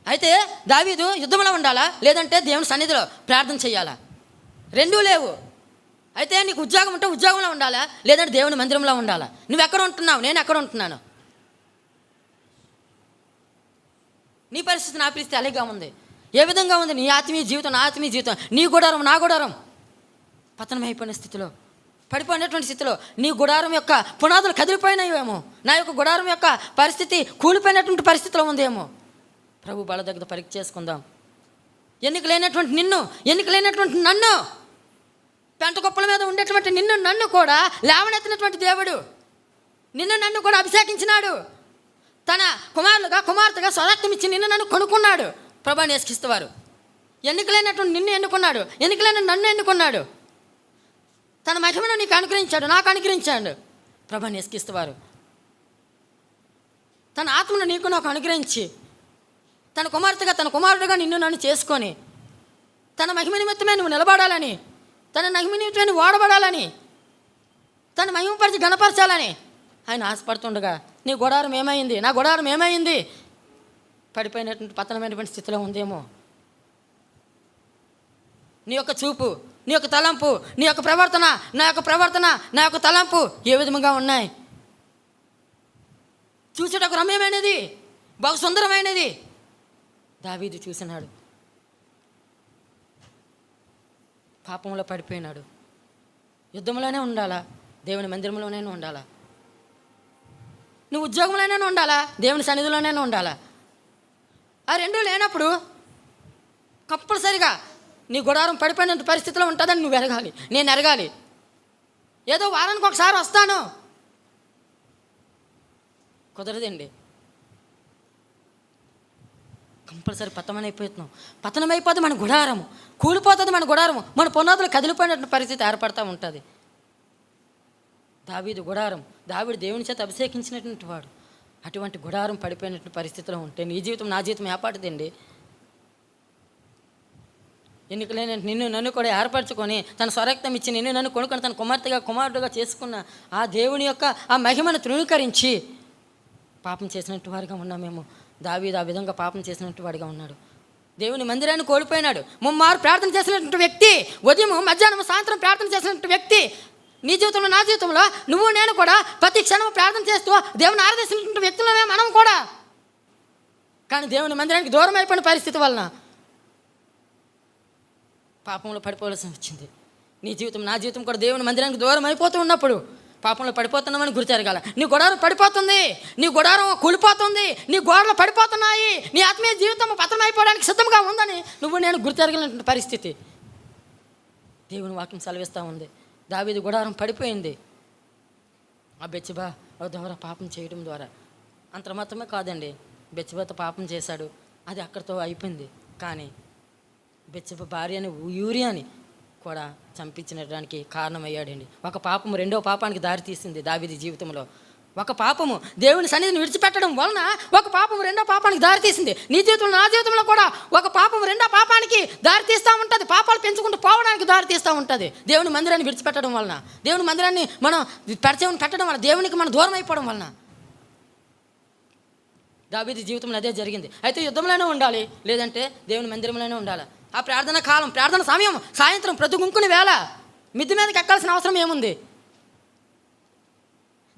అయితే దావీదు యుద్ధంలో ఉండాలా, లేదంటే దేవుని సన్నిధిలో ప్రార్థన చేయాలా? రెండూ లేవు. అయితే నీకు ఉద్యోగం ఉంటే ఉద్యోగంలో ఉండాలా, లేదంటే దేవుని మందిరంలో ఉండాలా? నువ్వు ఎక్కడ ఉంటున్నావు, నేను ఎక్కడ ఉంటున్నాను? నీ పరిస్థితి, నా పరిస్థితి అలాగే ఉంది. ఏ విధంగా ఉంది నీ ఆత్మీయ జీవితం, నా ఆత్మీయ జీవితం? నీ గుడారం, నా గుడారం పతనమైపోయిన స్థితిలో, పడిపోయినటువంటి స్థితిలో, నీ గుడారం యొక్క పునాదులు కదిలిపోయినాయేమో, నా యొక్క గుడారం యొక్క పరిస్థితి కూలిపోయినటువంటి పరిస్థితిలో ఉందేమో. ప్రభు బల దగ్గర పరీక్ష చేసుకుందాం. ఎన్నిక లేనటువంటి నిన్ను, ఎన్నిక లేనటువంటి నన్ను, పెంట కుప్పల మీద ఉండేటువంటి నిన్ను, నన్ను కూడా లేవనెత్తినటువంటి దేవుడు నిన్ను, నన్ను కూడా అభిషేకించినాడు. తన కుమారులుగా, కుమార్తెగా స్వరక్తం ఇచ్చి నిన్ను, నన్ను కొనుక్కున్నాడు. ప్రభాని యేసుక్రీస్తువారు ఎన్నికలైనటువంటి నిన్ను ఎన్నుకున్నాడు, ఎన్నికలైన నన్ను ఎన్నుకున్నాడు. తన మహిమను నీకు అనుగ్రహించాడు, నాకు అనుగ్రహించాడు. ప్రభాని యేసుక్రీస్తువారు తన ఆత్మను నీకు, నాకు అనుగ్రహించి, తన కుమార్తెగా, తన కుమారుడుగా నిన్ను, నన్ను చేసుకొని, తన మహిమ నిమిత్తమే నువ్వు నిలబడాలని, తన మహిమ నిమిత్తమే నువ్వు వాడబడాలని, తన మహిమపరిచి గణపరచాలని ఆయన ఆశపడుతుండగా నీ గుడారం ఏమైంది, నా గుడారం ఏమైంది? పడిపోయినటువంటి పతనమైనటువంటి స్థితిలో ఉందేమో. నీ యొక్క చూపు, నీ యొక్క తలంపు, నీ యొక్క ప్రవర్తన, నా యొక్క ప్రవర్తన, నా యొక్క తలంపు ఏ విధముగా ఉన్నాయి? చూసేటకు రమ్యమైనది, బహు సుందరమైనది దావీదు చూసినాడు. పాపంలో పడిపోయినాడు. యుద్ధంలోనే ఉండాలా, దేవుని మందిరంలోనే ఉండాలా? నువ్వు ఉద్యోగంలోనే ఉండాలా, దేవుని సన్నిధిలోనే ఉండాలా? ఆ రెండూ లేనప్పుడు కంపల్సరిగా నీ గుడారం పడిపోయిన పరిస్థితిలో ఉంటుందని నువ్వు ఎరగాలి, నేను ఎరగాలి. ఏదో వారానికి ఒకసారి వస్తాను కుదరదండి. కంపల్సరీ పతనమైపోతుంది మన గుడారము, కూలిపోతుంది మన గుడారము, మన పునాదులు కదిలిపోయినటువంటి పరిస్థితి ఏర్పడుతూ ఉంటుంది. దావీదు గుడారం, దావీదు దేవుని చేత అభిషేకించినటువంటి వాడు. అటువంటి గుడారం పడిపోయినటువంటి పరిస్థితిలో ఉంటే నీ జీవితం, నా జీవితం ఏపాటిదండి? ఎన్నికలైన నిన్ను, నన్ను కూడా ఏర్పరచుకొని, తన స్వరక్తం ఇచ్చి నిన్ను, నన్ను కొనుక్కొని, తన కుమార్తెగా, కుమారుడుగా చేసుకున్న ఆ దేవుని యొక్క ఆ మహిమను తృణీకరించి పాపం చేసినట్టు వారిగా ఉన్నామేమో. దావీదు ఆ విధంగా పాపం చేసినట్టు వాడిగా ఉన్నాడు. దేవుని మందిరాన్ని కోల్పోయినాడు. ముమ్మారు ప్రార్థన చేసినటువంటి వ్యక్తి, ఉదయం, మధ్యాహ్నం, సాయంత్రం ప్రార్థన చేసినటువంటి వ్యక్తి. నీ జీవితంలో, నా జీవితంలో నువ్వు, నేను కూడా ప్రతి క్షణం ప్రార్థన చేస్తూ దేవుని ఆరాధిస్తున్నటువంటి వ్యక్తులమే మనం కూడా. కానీ దేవుని మందిరానికి దూరం అయిపోయిన పరిస్థితి వలన పాపంలో పడిపోవలసి వచ్చింది. నీ జీవితం, నా జీవితం కూడా దేవుని మందిరానికి దూరం అయిపోతూ ఉన్నప్పుడు పాపంలో పడిపోతున్నామని గుర్తెరగాల. నీ గుడారం పడిపోతుంది, నీ గుడారం కూలిపోతుంది, నీ గోడలు పడిపోతున్నాయి, నీ ఆత్మీయ జీవితం పతనమైపోవడానికి సిద్ధంగా ఉందని నువ్వు, నేను గుర్తెరగలేనటువంటి పరిస్థితి దేవుని వాక్యం సెలవిస్తూ ఉంది. దావీదు గుడారం పడిపోయింది ఆ బెత్షెబా ద్వారా పాపం చేయడం ద్వారా. అంత మాత్రమే కాదండి, బెత్షెబాతో పాపం చేశాడు, అది అక్కడితో అయిపోయింది. కానీ బెత్షెబా భార్యని, యూరియాని కూడా చంపించడానికి కారణమయ్యాడండి. ఒక పాపము రెండో పాపానికి దారి తీసింది దావీదు జీవితంలో. ఒక పాపము దేవుని సన్నిధిని విడిచిపెట్టడం వలన ఒక పాపము రెండో పాపానికి దారి తీసింది. నీ జీవితంలో, నా జీవితంలో కూడా ఒక పాపము రెండో పాపానికి దారి తీస్తూ ఉంటుంది. పాపాలు పెంచుకుంటూ పోవడానికి దారి తీస్తూ ఉంటుంది. దేవుని మందిరాన్ని విడిచిపెట్టడం వలన, దేవుని మందిరాన్ని మనం పరిచయం పెట్టడం వలన, దేవునికి మనం దూరం అయిపోవడం వలన దావీదు జీవితంలో అదే జరిగింది. అయితే యుద్ధంలోనే ఉండాలి, లేదంటే దేవుని మందిరంలోనే ఉండాలి. ఆ ప్రార్థన కాలం, ప్రార్థన సమయం సాయంత్రం ప్రతిగుంకుని వేళ. మిద్ది మీదకి ఎక్కాల్సిన అవసరం ఏముంది?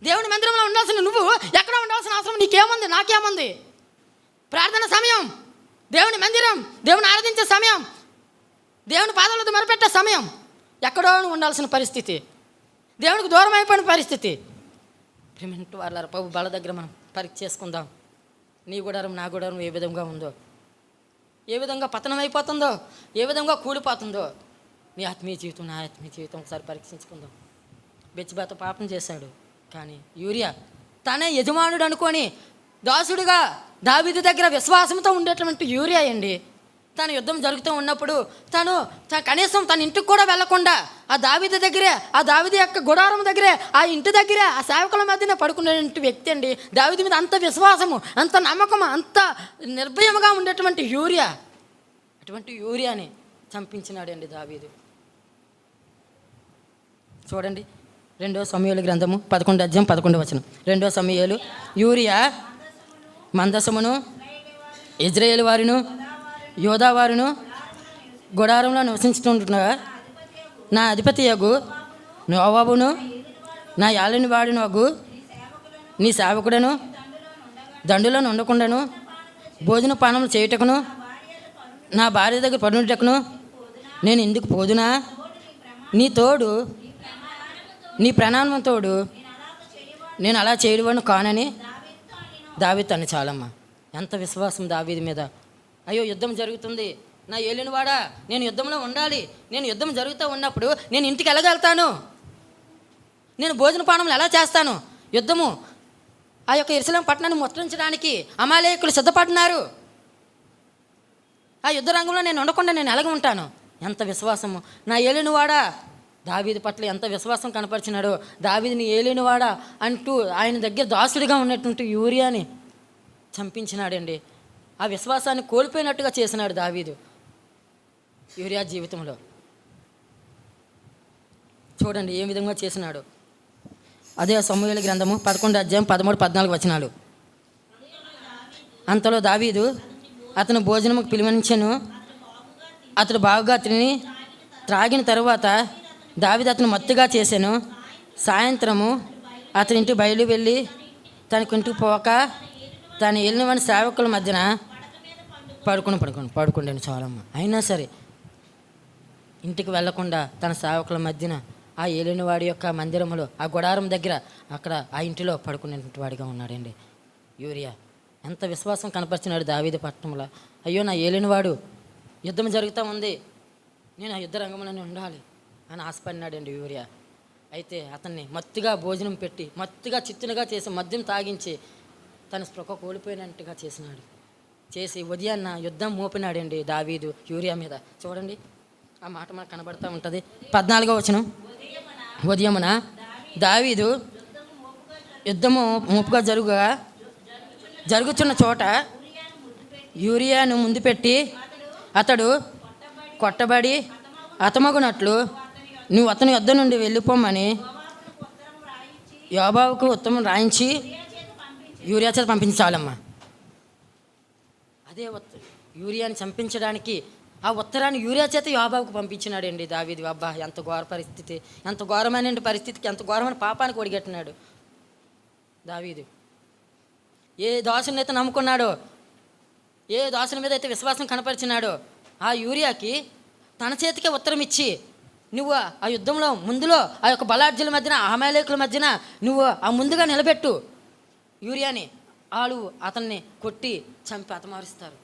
దేవుని మందిరంలో ఉండాల్సిన నువ్వు ఎక్కడ ఉండాల్సిన అవసరం నీకేముంది, నాకేముంది? ప్రార్థన సమయం దేవుని మందిరం, దేవుని ఆరాధించే సమయం, దేవుని పాదాలతో మొరపెట్టే సమయం, ఎక్కడో ఉండాల్సిన పరిస్థితి, దేవునికి దూరం అయిపోయిన పరిస్థితి. ప్రేమింటూ వాళ్ళ ప్రభు బల దగ్గర మనం పరీక్ష చేసుకుందాం. నీ గుడారం నా గుడారం ఏ విధంగా ఉందో, ఏ విధంగా పతనం అయిపోతుందో, ఏ విధంగా కూలిపోతుందో నీ ఆత్మీయ జీవితం, నా ఆత్మీయ జీవితం ఒకసారి పరీక్షించుకుందాం. బెత్షెబాత పాపం చేశాడు, కానీ యూరియా తనే యజమానుడు అనుకొని దాసుడిగా దావీదు దగ్గర విశ్వాసంతో ఉండేటువంటి యూరియా అండి. తన యుద్ధం జరుగుతూ ఉన్నప్పుడు తను కనీసం తన ఇంటికి కూడా వెళ్లకుండా ఆ దావీదు దగ్గరే, ఆ దావీదు యొక్క గుడారం దగ్గరే, ఆ ఇంటి దగ్గరే ఆ సేవకుల మధ్యనే పడుకునేటువంటి వ్యక్తి అండి. దావీదు మీద అంత విశ్వాసము, అంత నమ్మకము, అంత నిర్భయముగా ఉండేటువంటి యూరియా, అటువంటి యూరియాని చంపించినాడండి దావీదు. చూడండి 2 సమూయేలు గ్రంథము 11:11. 2 సమూయేలు. యూరియా మందసమును ఇజ్రాయేలు వారును యోధా వారును గుడారంలో నివసించుతుండగా నా అధిపతి యగు యోవాబును నా యాలిని వాడినగు నీ సేవకుడను దండులో ఉండకుండాను భోజన పానములు చేయుటకును నా భార్య దగ్గర పడుటకును నేను ఎందుకు పోదునా? నీ తోడు, నీ ప్రణామం తోడు నేను అలా చేయడం కానని దావీదు అని. చాలమ్మ, ఎంత విశ్వాసం దావీదు మీద. అయ్యో యుద్ధం జరుగుతుంది, నా ఏలినవాడా నేను యుద్ధంలో ఉండాలి, నేను యుద్ధం జరుగుతూ ఉన్నప్పుడు నేను ఇంటికి వెళ్ళగలుగుతాను, నేను భోజన పానములు ఎలా చేస్తాను? యుద్ధము ఆ యొక్క యెరూషలేము పట్టణాన్ని ముట్టడించడానికి అమాలేకులు సిద్ధపడినారు, ఆ యుద్ధ రంగంలో నేను ఉండకుండా నేను ఎలాగ ఉంటాను? ఎంత విశ్వాసము! నా ఏలినవాడా, దావీదు పట్ల ఎంత విశ్వాసం కనపరిచినాడో. దావీదుని ఏలినవాడా అంటూ ఆయన దగ్గర దాసుడిగా ఉన్నటువంటి యూరియాని చంపించినాడండి. ఆ విశ్వాసాన్ని కోల్పోయినట్టుగా చేసినాడు దావీదు యూరియా జీవితంలో. చూడండి ఏ విధంగా చేసినాడు. అదే సమూయేలు గ్రంథము 11:13-14. అంతలో దావీదు అతను భోజనముకు పిలువనించెను. అతడు బాగుగా తిని త్రాగిన తరువాత దావీదు అతను మత్తుగా చేశాను. సాయంత్రము అతని ఇంటి బయలు వెళ్ళి తనకింటికి పోక తను వెళ్ళినవని సేవకుల మధ్యన పడుకుండాను. చాలమ్మ, అయినా సరే ఇంటికి వెళ్లకుండా తన సేవకుల మధ్యన ఆ ఏలినవాడి యొక్క మందిరంలో, ఆ గుడారం దగ్గర, అక్కడ ఆ ఇంటిలో పడుకునేటువంటి వాడిగా ఉన్నాడండి యూరియా. ఎంత విశ్వాసం కనపరిచినాడు దావీదు పట్టణంలో. అయ్యో నా ఏలినవాడు, యుద్ధం జరుగుతూ ఉంది, నేను ఆ యుద్ధ రంగంలోనే ఉండాలి అని ఆశపడినాడండి యూరియా. అయితే అతన్ని మత్తుగా భోజనం పెట్టి, మత్తుగా చిత్తునుగా చేసి, మద్యం తాగించి తన స్పృహ కోల్పోయినట్టుగా చేసి ఉదయాన్న యుద్ధం మోపినాడండి దావీదు యూరియా మీద. చూడండి ఆ మాట మనకు కనబడుతూ ఉంటుంది. 14వ వచనం. ఉదయమున దావీదు యుద్ధము మోపుగా జరుగుతున్న చోట యూరియాను ముందు పెట్టి అతడు కొట్టబడి హతమగునట్లు నువ్వు అతని యొద్ద నుండి వెళ్ళిపోమని యోబాబుకు ఉత్తరం రాయించి యూరియా చేత పంపించాలమ్మా. అదే యూరియాని చంపించడానికి ఆ ఉత్తరాన్ని యూరియా చేత యోబాబుకు పంపించినాడండి దావీదు. అబ్బా, ఎంత ఘోర పరిస్థితి, ఎంత ఘోరమైన పరిస్థితికి, ఎంత ఘోరమైన పాపానికి ఒడిగట్టినాడు దావీదు. ఏ దాసుని అయితే నమ్ముకున్నాడో, ఏ దాసుని మీద అయితే విశ్వాసం కనపరిచినాడో, ఆ యూరియాకి తన చేతికే ఉత్తరం ఇచ్చి, నువ్వు ఆ యుద్ధంలో ముందులో ఆ యొక్క బలార్జుల మధ్యన, అమాలేకుల మధ్యన నువ్వు ఆ ముందుగా నిలబెట్టు యూరియాని. వాళ్ళు అతన్ని కొట్టి చంపి హతమారుస్తారు.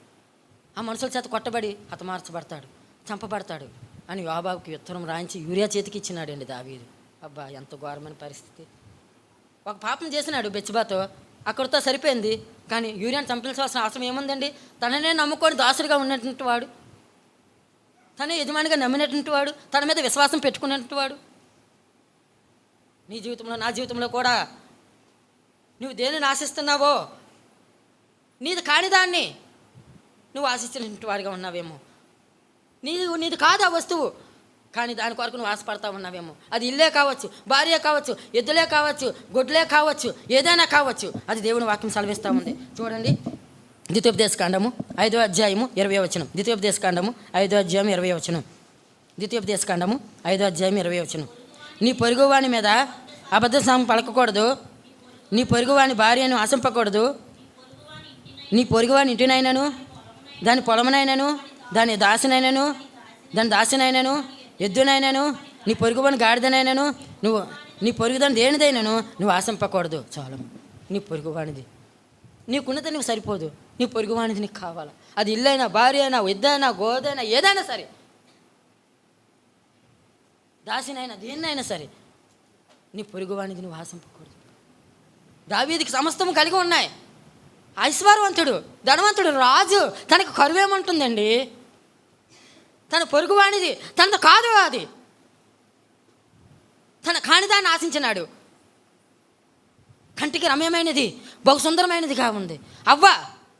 ఆ మనుషుల చేత కొట్టబడి హతమార్చబడతాడు, చంపబడతాడు అని యోబాబుకి ఉత్తరం రాయించి యూరియా చేతికి ఇచ్చినాడండి దావీదు. అబ్బా, ఎంత ఘోరమైన పరిస్థితి. ఒక పాపం చేసినాడు బెత్షెబాతో, అక్కడితో సరిపోయింది. కానీ యూరియాని చంపించాల్సిన అవసరం ఏముందండి? తననే నమ్ముకొని దాసుడిగా ఉన్నటువంటి వాడు, తనే యజమానిగా నమ్మినటువంటి వాడు, తన మీద విశ్వాసం పెట్టుకున్నటువంటి వాడు. నీ జీవితంలో, నా జీవితంలో కూడా నువ్వు దేనిని ఆశిస్తున్నావో, నీది కాని దాన్ని నువ్వు ఆశించినటువంటి వాడిగా ఉన్నావేమో. నీది కాదు ఆ వస్తువు, కానీ దాని కొరకు నువ్వు ఆశపడతా ఉన్నావేమో. అది ఇల్లే కావచ్చు, భార్య కావచ్చు, ఎద్దులే కావచ్చు, గొడ్లే కావచ్చు, ఏదైనా కావచ్చు. అది దేవుని వాక్యం సెలవిస్తూ ఉంది. చూడండి ద్వితీయోపదేశకాండము 5వ అధ్యాయము 20వ వచనం. ద్వితీయోపదేశకాండము 5వ అధ్యాయం 20వ వచనం. ద్వితీయోపదేశకాండము 5వ అధ్యాయం 20వ వచనం. నీ పొరుగువాని మీద అబద్ధ సాము పలకకూడదు, నీ పొరుగువాని భార్యను ఆశింపకూడదు, నీ పొరుగువాని ఇంటినైనను దాని పొలమునైనను, దాని దాసినైనను, ఎద్దునైనను, నీ పొరుగువాని గాడిదనైనను, నీ పొరుగుదాని దేనిదైనను నువ్వు ఆశింపకూడదు. చాలు. నీ పొరుగువానిది నీకున్నది నువ్వు సరిపోదు, నీ పొరుగువానిది నీకు కావాలా. అది ఇల్లైనా, భార్య అయినా, ఎద్దైనా, గోదైనా, ఏదైనా సరే, దాసినైనా, దేన్నైనా సరే, నీ పొరుగువానిది నువ్వు ఆశింపకూడదు. దావీదుకి సమస్తము కలిగి ఉన్నాయి. ఐశ్వర్యవంతుడు, ధనవంతుడు, రాజు. తనకు కరువేమంటుందండి? తన పొరుగువానిది తనతో కాదు, అది తన కానిదాన్ని ఆశించినాడు. కంటికి రమ్యమైనది, బహు సుందరమైనదిగా ఉంది. అవ్వ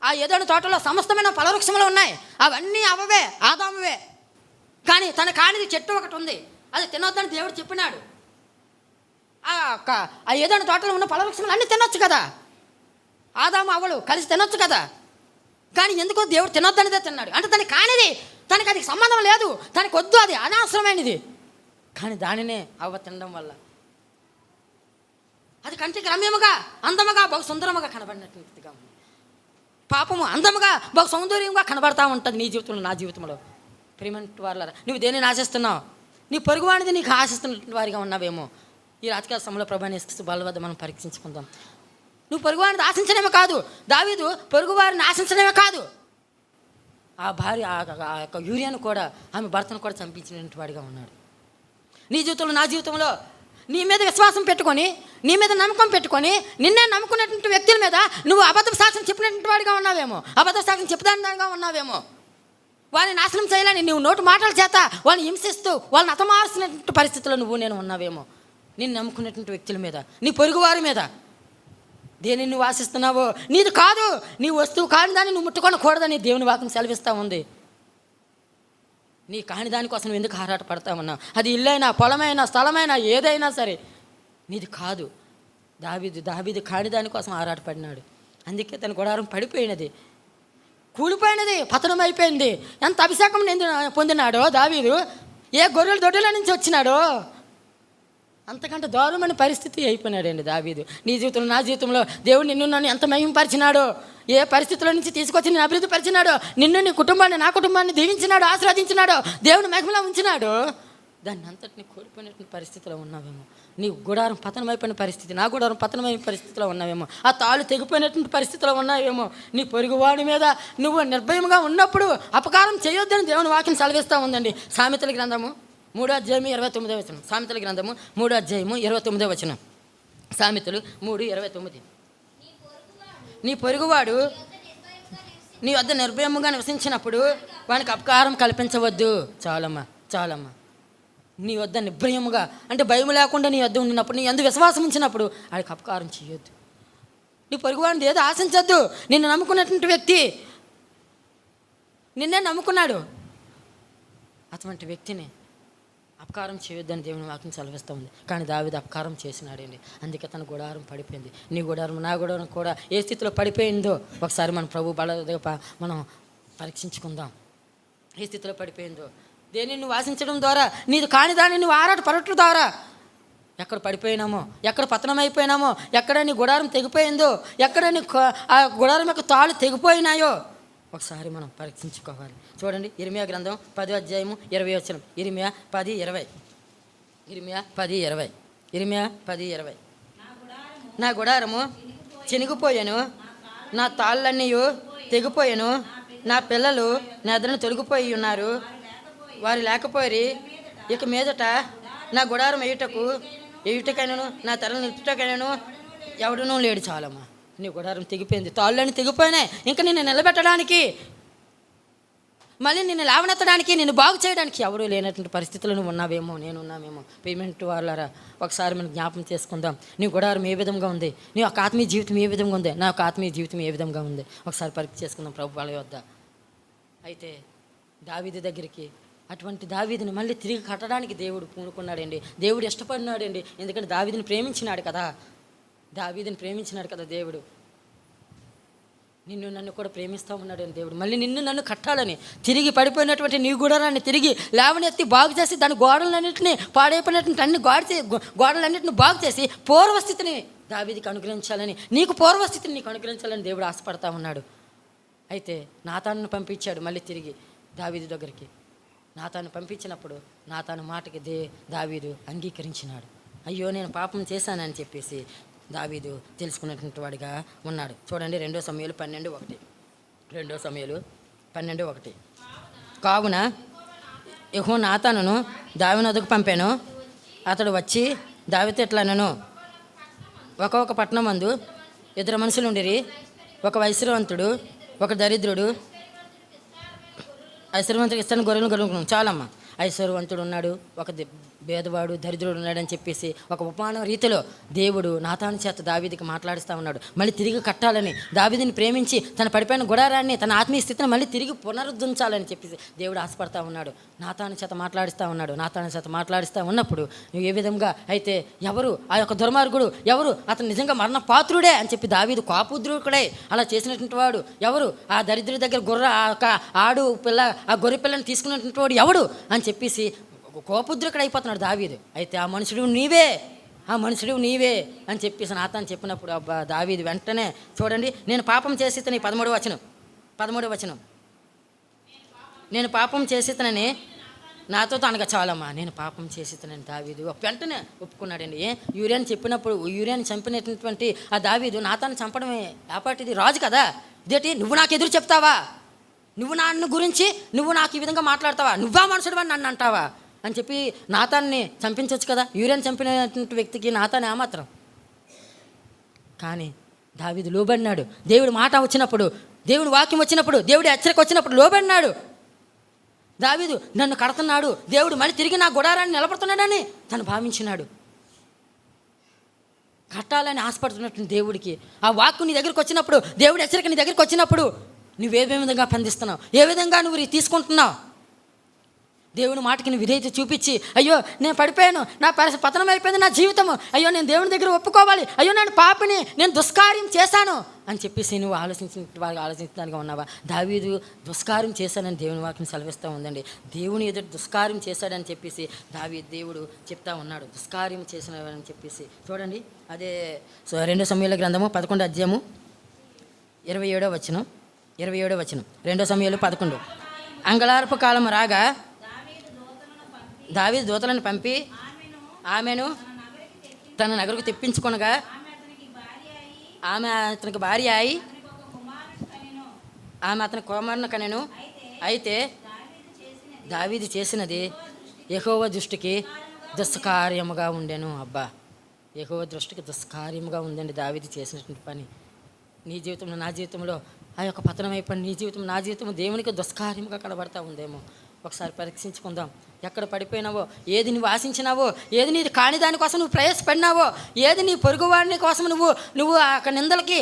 ఆ ఏదైనా తోటలో సమస్తమైన ఫలవృక్షములు ఉన్నాయి, అవన్నీ అవ్వవే, ఆదామువే. కానీ తన కానిది చెట్టు ఒకటి ఉంది, అది తినొద్దని దేవుడు చెప్పినాడు. ఆ ఏదైనా తోటలో ఉన్న ఫలవృక్షములు అన్నీ తినొచ్చు కదా, ఆదాము అవ్వలు కలిసి తినొచ్చు కదా. కానీ ఎందుకో దేవుడు తినొద్దనిదే తిన్నాడు. అంటే తనకి కానిది, తనకి అది సంబంధం లేదు, తనకు వద్దు, అది అనవసరమైనది. కానీ దానినే అవ్వ తినడం వల్ల అది కంటికి రమ్యముగా, అందముగా, బహు సుందరముగా కనబడినట్టుగా ఉంది. పాపము అందముగా, బహు సౌందర్యంగా కనబడతా ఉంటుంది నీ జీవితంలో, నా జీవితంలో. ప్రియమైన వారులారా, నువ్వు దేనిని ఆశిస్తున్నావు? నీ పొరుగువానిది నీకు ఆశిస్తున్న వారిగా ఉన్నావేమో. ఈ రాజకీయ సమయంలో ప్రభువైన యేసుక్రీస్తు బల్ల వద్ద మనం పరీక్షించుకుందాం. నువ్వు పొరుగువారిని ఆశించడమే కాదు, దావీదు పొరుగువారిని ఆశించడమే కాదు, ఆ భార్య ఆ యొక్క యూరియాను కూడా, ఆమె భర్తను కూడా చంపించినటువంటి వాడిగా ఉన్నాడు. నీ జీవితంలో, నా జీవితంలో నీ మీద విశ్వాసం పెట్టుకొని, నీ మీద నమ్మకం పెట్టుకొని, నిన్నే నమ్ముకున్నటువంటి వ్యక్తుల మీద నువ్వు అబద్ధ సాక్ష్యం చెప్పినటువంటి వాడిగా ఉన్నావేమో, అబద్ధ సాక్ష్యం చెప్పడానికి ఉన్నావేమో. వాళ్ళని నాశనం చేయాలని నువ్వు నోటు మాటల చేత వాళ్ళని హింసిస్తూ వాళ్ళని అతమార్చినటువంటి పరిస్థితుల్లో నేను ఉన్నావేమో. నేను నమ్ముకున్నటువంటి వ్యక్తుల మీద, నీ పొరుగువారి మీద. దేనిని నువ్వు ఆశిస్తున్నావో నీది కాదు, నీ వస్తువు కాని దాన్ని నువ్వు ముట్టుకొనకూడదని దేవుని వాక్యం సెలవిస్తూ ఉంది. నీ కాని దానికోసం నువ్వు ఎందుకు ఆరాట పడతా ఉన్నావు? అది ఇల్లైనా, పొలమైనా, స్థలమైనా, ఏదైనా సరే నీది కాదు. దావీదు కాని దానికోసం ఆరాటపడినాడు. అందుకే తన గుడారం పడిపోయినది, కూలిపోయినది, పతనం అయిపోయింది. ఎంత అభిషేకం పొందినాడో దావీదు, ఏ గొర్రెల దొడ్డుల నుంచి వచ్చినాడో అంతకంటే దారుణమైన పరిస్థితి అయిపోయినాడండి దావీదు. నీ జీవితంలో, నా జీవితంలో దేవుడు నిన్ను నన్ను ఎంత మహిమపరిచినాడో, ఏ పరిస్థితుల నుంచి తీసుకొచ్చి నేను అభివృద్ధి పరిచినాడో, నిన్ను, నీ కుటుంబాన్ని, నా కుటుంబాన్ని దీవించినాడో, ఆశీర్వదించినాడో, దేవుని మహిమలో ఉంచినాడో, దాన్ని అంతటిని కోల్పోయినటువంటి పరిస్థితిలో ఉన్నావేమో. నీ గుడారం పతనమైపోయిన పరిస్థితి, నా గుడారం పతనమైన పరిస్థితిలో ఉన్నావేమో. ఆ తాళ్ళు తెగిపోయినటువంటి పరిస్థితిలో ఉన్నావేమో. నీ పొరుగువాడి మీద నువ్వు నిర్భయంగా ఉన్నప్పుడు అపకారం చేయొద్దని దేవుని వాక్యం సెలవిస్తూ ఉందండి. సామెతల గ్రంథము 3వ అధ్యాయము 29వ వచనం. సామెతల గ్రంథము 3వ అధ్యాయము 29వ వచనం. సామెతలు 3:29. నీ పొరుగువాడు నీ వద్ద నిర్భయముగా నివసించినప్పుడు వానికి అపకారం కల్పించవద్దు. చాలమ్మా. నీ వద్ద నిర్భయముగా అంటే భయం లేకుండా నీ వద్ద ఉండినప్పుడు, నీ అందు విశ్వాసం ఉంచినప్పుడు వాడికి అపకారం చేయొద్దు. నీ పొరుగువాడిని ఏదో ఆశించద్దు. నిన్ను నమ్ముకున్నటువంటి వ్యక్తి నిన్నే నమ్ముకున్నాడు, అటువంటి వ్యక్తిని అపకారం చేయొద్దని దేవుని వాక్యం సెలవిస్తూ ఉంది. కానీ దావీదు అపకారం చేసినాడండి. అందుకే తన గుడారం పడిపోయింది. నీ గుడారం, నా గుడారం కూడా ఏ స్థితిలో పడిపోయిందో ఒకసారి మన ప్రభు బల మనం పరీక్షించుకుందాం. ఏ స్థితిలో పడిపోయిందో. దేనిని నువ్వు ఆశించడం ద్వారా, నీది కాని దాన్ని నువ్వు ఆరాట పడటం ద్వారా ఎక్కడ పడిపోయినామో, ఎక్కడ పతనం అయిపోయినామో, ఎక్కడ నీ గుడారం తెగిపోయిందో, ఎక్కడ నీ ఆ గుడారం యొక్క తాళ్ళు తెగిపోయినాయో ఒకసారి మనం పరీక్షించుకోవాలి. చూడండి, ఇర్మియా గ్రంథం 10వ అధ్యాయము 20వ వచనం. ఇర్మియా 10:20. నా గుడారము చినిగిపోయాను, నా తాళ్ళన్నీ తెగిపోయాను, నా పిల్లలు నా ఎదురును తొలగిపోయి ఉన్నారు, వారు లేకపోయి ఇక మీదట నా గుడారం ఎయుటకైనను నా తలను నిలుపుటకైనను ఎవడనూ లేడు. చాలమ్మా, నీ గుడారం తెగిపోయింది, తాళ్ళని తెగిపోయినాయి. ఇంకా నిన్ను నిలబెట్టడానికి, మళ్ళీ నిన్ను లేవనెత్తడానికి, నిన్ను బాగు చేయడానికి ఎవరూ లేనటువంటి పరిస్థితుల్లో నువ్వు ఉన్నావేమో, నేనున్నామేమో. పేమెంట్ వాళ్ళరా ఒకసారి మనం జ్ఞాపకం చేసుకుందాం. నీ గుడారం ఏ విధంగా ఉంది, నీ యొక్క ఆత్మీయ జీవితం ఏ విధంగా ఉంది, నా యొక్క ఆత్మీయ జీవితం ఏ విధంగా ఉంది, ఒకసారి పరీక్ష చేసుకుందాం ప్రభు వాళ్ళ వద్ద. అయితే దావీదు దగ్గరికి, అటువంటి దావీదుని మళ్ళీ తిరిగి కట్టడానికి దేవుడు పూనుకున్నాడండి. దేవుడు ఇష్టపడినాడండి. ఎందుకంటే దావీదుని ప్రేమించినాడు కదా దేవుడు. నిన్ను నన్ను కూడా ప్రేమిస్తూ ఉన్నాడండి దేవుడు. మళ్ళీ నిన్ను నన్ను కట్టాలని, తిరిగి పడిపోయినటువంటి నీ గుడారాన్ని తిరిగి లేవనెత్తి బాగు చేసి, దాని గోడలన్నింటినీ, పాడైపోయినటువంటి అన్ని గోడలన్నింటిని బాగు చేసి పూర్వస్థితిని దావీదుకి అనుగ్రహించాలని, నీకు పూర్వస్థితిని నీకు అనుగ్రహించాలని దేవుడు ఆశపడతా ఉన్నాడు. అయితే నాతాను పంపించాడు మళ్ళీ తిరిగి దావీదు దగ్గరికి. నాతాను పంపించినప్పుడు నాతాను మాటకి దావీదు అంగీకరించినాడు. అయ్యో నేను పాపం చేశానని చెప్పేసి దావీదు తెలుసుకున్నటువంటి వాడిగా ఉన్నాడు. చూడండి 2 సమూయేలు 12:1. 2 సమూయేలు 12:1. కావున యెహోవా నాతానును దావీదు వద్దకు పంపాను. అతడు వచ్చి దావీదుతో ఇట్లనెను, ఒక పట్టణం మందు 2 మనుషులు ఉండిరి. ఒక ఐశ్వర్యవంతుడు, ఒక దరిద్రుడు. ఐశ్వర్యవంతుడికి ఇస్తాను గొర్రెలు చాలమ్మా. ఐశ్వర్యవంతుడు ఉన్నాడు, ఒక భేదవాడు, దరిద్రుడు ఉన్నాడని చెప్పేసి ఒక ఉపమాన రీతిలో దేవుడు నాతాను చేత దావీదుకి మాట్లాడుతూ ఉన్నాడు. మళ్ళీ తిరిగి కట్టాలని, దావీదుని ప్రేమించి తన పడిపోయిన గుడారాన్ని, తన ఆత్మీయ స్థితిని మళ్ళీ తిరిగి పునరుద్ధరించాలని చెప్పేసి దేవుడు ఆశపడతా ఉన్నాడు. నాతాను చేత మాట్లాడుతూ ఉన్నాడు. నాతాను చేత మాట్లాడుతూ ఉన్నప్పుడు ఏ విధంగా అయితే ఎవరు ఆ యొక్క దుర్మార్గుడు ఎవరు, అతను నిజంగా మరణ పాత్రుడే అని చెప్పి దావీదు కోపుద్రుకుడై అలా చేసినటువంటి వాడు ఎవరు, ఆ దరిద్రుడి దగ్గర ఆడు పిల్ల, ఆ గొర్రె పిల్లని తీసుకున్నటువంటి వాడు ఎవడు అని చెప్పేసి కోపుద్రుకుడు అయిపోతున్నాడు దావీదు. అయితే ఆ మనుషుడు నీవే అని చెప్పేసి నాతాను చెప్పినప్పుడు దావీదు వెంటనే చూడండి, నేను పాపం చేసి 13వ వచనం, నేను పాపం చేసితనని నాతో అనగా చాలమ్మా, నేను పాపం చేసితనని దావీదు వెంటనే ఒప్పుకున్నాడండి. యూరియాని చెప్పినప్పుడు యూరియాని చంపినటువంటి ఆ దావీదు నాతాను చంపడమే ఆపాటిది రాజు కదా, ఇదేంటి నువ్వు నాకు ఎదురు చెప్తావా, నువ్వు నన్ను గురించి నువ్వు నాకు ఈ విధంగా మాట్లాడతావా, నువ్వా మనుషుడు అని నన్ను అంటావా అని చెప్పి నాతాన్ని చంపించవచ్చు కదా. యూరియాని చంపినటువంటి వ్యక్తికి నాతాన్ని ఏమాత్రం. కానీ దావీదు లోబడినాడు. దేవుడి మాట వచ్చినప్పుడు, దేవుడి వాక్యం వచ్చినప్పుడు, దేవుడి హెచ్చరిక వచ్చినప్పుడు లోబడినాడు. దావీదు నన్ను కడుతున్నాడు, దేవుడు మళ్ళీ తిరిగి నా గుడారాన్ని నిలబడుతున్నాడని తను భావించినాడు. కట్టాలని ఆశపడుతున్నటువంటి దేవుడికి ఆ వాక్కు నీ దగ్గరికి వచ్చినప్పుడు, దేవుడి హెచ్చరిక నీ దగ్గరికి వచ్చినప్పుడు నువ్వు ఏ విధంగా స్పందిస్తున్నావు, ఏ విధంగా నువ్వు తీసుకుంటున్నావు. దేవుని మాటకి నువ్వు విధేయత చూపించి, అయ్యో నేను పడిపోయాను, నా పతనం అయిపోయింది నా జీవితము, అయ్యో నేను దేవుని దగ్గర ఒప్పుకోవాలి, అయ్యో నేను పాపిని, నేను దుష్కార్యం చేశాను అని చెప్పేసి నువ్వు ఆలోచించడానికి ఉన్నావా. దావీదు దుష్కార్యం చేశానని దేవుని వాక్యం సెలవిస్తూ ఉందండి. దేవుని ఎదుటి దుష్కార్యం చేశాడని చెప్పేసి దేవుడు చెప్తా ఉన్నాడు. దుష్కార్యం చేసినని చెప్పేసి చూడండి, అదే 2 సమూయేలు గ్రంథము 11వ అధ్యాయము 27వ వచనం. 2 సమూయేలు 11. అంగళార్పు కాలం రాగా దావీదు దూతలను పంపి ఆమెను తన నగరకు తెప్పించుకొనగా ఆమె అతనికి భార్య అయి ఆమె అతని కుమారుని కనెను. అయితే దావీదు చేసినది యెహోవా దృష్టికి దుష్కార్యముగా ఉండెను. అబ్బా, యెహోవా దృష్టికి దుష్కార్యముగా ఉందండి దావీదు చేసినటువంటి పని. నీ జీవితంలో నా జీవితంలో ఆ యొక్క పతనం అయిపోయిన నీ జీవితం నా జీవితం దేవునికి దుష్కార్యముగా కనబడతా ఉందేమో. ఒకసారి పరీక్షించుకుందాం. ఎక్కడ పడిపోయినావో, ఏది నువ్వు ఆశించినావో, ఏది నీ కాని దానికోసం నువ్వు ప్రయాసపడినావో, ఏది నీ పొరుగువాడిని కోసం నువ్వు ఆ నిందలకి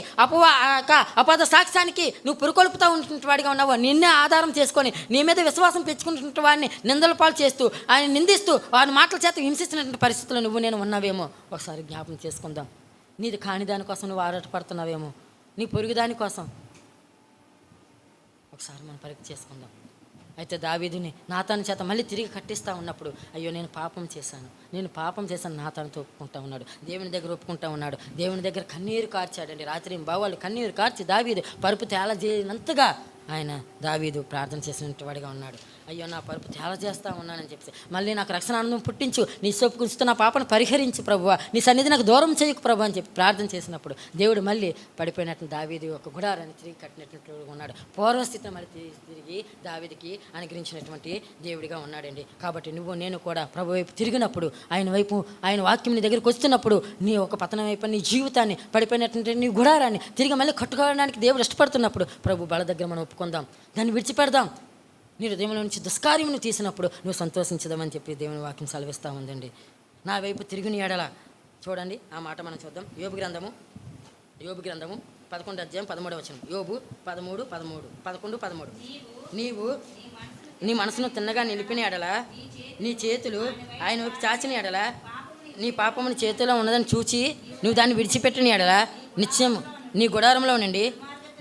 అపద సాక్ష్యానికి నువ్వు పురుకొల్పుతూ ఉంటున్న వాడిగా ఉన్నావో, నిన్నే ఆధారం చేసుకొని నీ మీద విశ్వాసం పెంచుకుంటున్న వాడిని నిందల పాలు చేస్తూ ఆయన నిందిస్తూ వారి మాటల చేత హింసిస్తున్నటువంటి పరిస్థితుల్లో నువ్వు నేను ఉన్నావేమో. ఒకసారి జ్ఞాపం చేసుకుందాం. నీది కాని దానికోసం నువ్వు ఆరాటపడుతున్నావేమో, నీ పొరుగు దానికోసం. ఒకసారి మనం పరీక్ష చేసుకుందాం. అయితే దావీదుని నాతాను చేత మళ్ళీ తిరిగి కట్టిస్తూ ఉన్నప్పుడు, అయ్యో నేను పాపం చేశాను నాతానుతో ఒప్పుకుంటా ఉన్నాడు. దేవుని దగ్గర ఒప్పుకుంటా ఉన్నాడు. దేవుని దగ్గర కన్నీరు కార్చాడండి. రాత్రి బావాళ్ళు కన్నీరు కార్చి దావీదు పరుపు తేలజేయనంతగా ఆయన దావీదు ప్రార్థన చేసినట్టు వాడిగా ఉన్నాడు. అయ్యో నా పరుపు తేల చేస్తూ ఉన్నానని చెప్పి మళ్ళీ నాకు రక్షణ ఆనందం పుట్టించు, నీ సోపు గురించి నా పాపను పరిహరించు ప్రభువా, నీ సన్నిధి నాకు దూరం చేయకు ప్రభు అని చెప్పి ప్రార్థన చేసినప్పుడు దేవుడు మళ్ళీ పడిపోయినట్టు దావీదు ఒక గుడారాన్ని తిరిగి కట్టినట్టు ఉన్నాడు. పూర్వస్థితిని మళ్ళీ తిరిగి దావీదుకి అనుగ్రహించినటువంటి దేవుడిగా ఉన్నాడండి. కాబట్టి నువ్వు నేను కూడా ప్రభు వైపు తిరిగినప్పుడు, ఆయన వైపు ఆయన వాక్యం నీ దగ్గరికి వస్తున్నప్పుడు, నీ ఒక పతనం అయిపోయిన నీ జీవితాన్ని పడిపోయినటువంటి నీ గుడారాన్ని తిరిగి మళ్ళీ కట్టుకోవడానికి దేవుడు ఇష్టపడుతున్నప్పుడు ప్రభు బల దగ్గర మనం ఒప్పుకుందాం, దాన్ని విడిచిపెడదాం. నీ హృదయంలో నుంచి దుష్కార్యమును తీసినప్పుడు నువ్వు సంతోషించదామని చెప్పి దేవుని వాక్యం సెలవిస్తూ ఉందండి. నా వైపు తిరుగుని ఎడల చూడండి, ఆ మాట మనం చూద్దాం. యోబు గ్రంథము 11వ అధ్యాయం 13వ వచనం. యోబు 11:13. నీవు నీ మనసును తిన్నగా నిలిపిన ఎడల, నీ చేతులు ఆయన వైపు చాచిన ఎడల, నీ పాపముని చేతిలో ఉన్నదని చూచి నువ్వు దాన్ని విడిచిపెట్టిన ఎడల, నిత్యం నీ గుడారంలో నుండి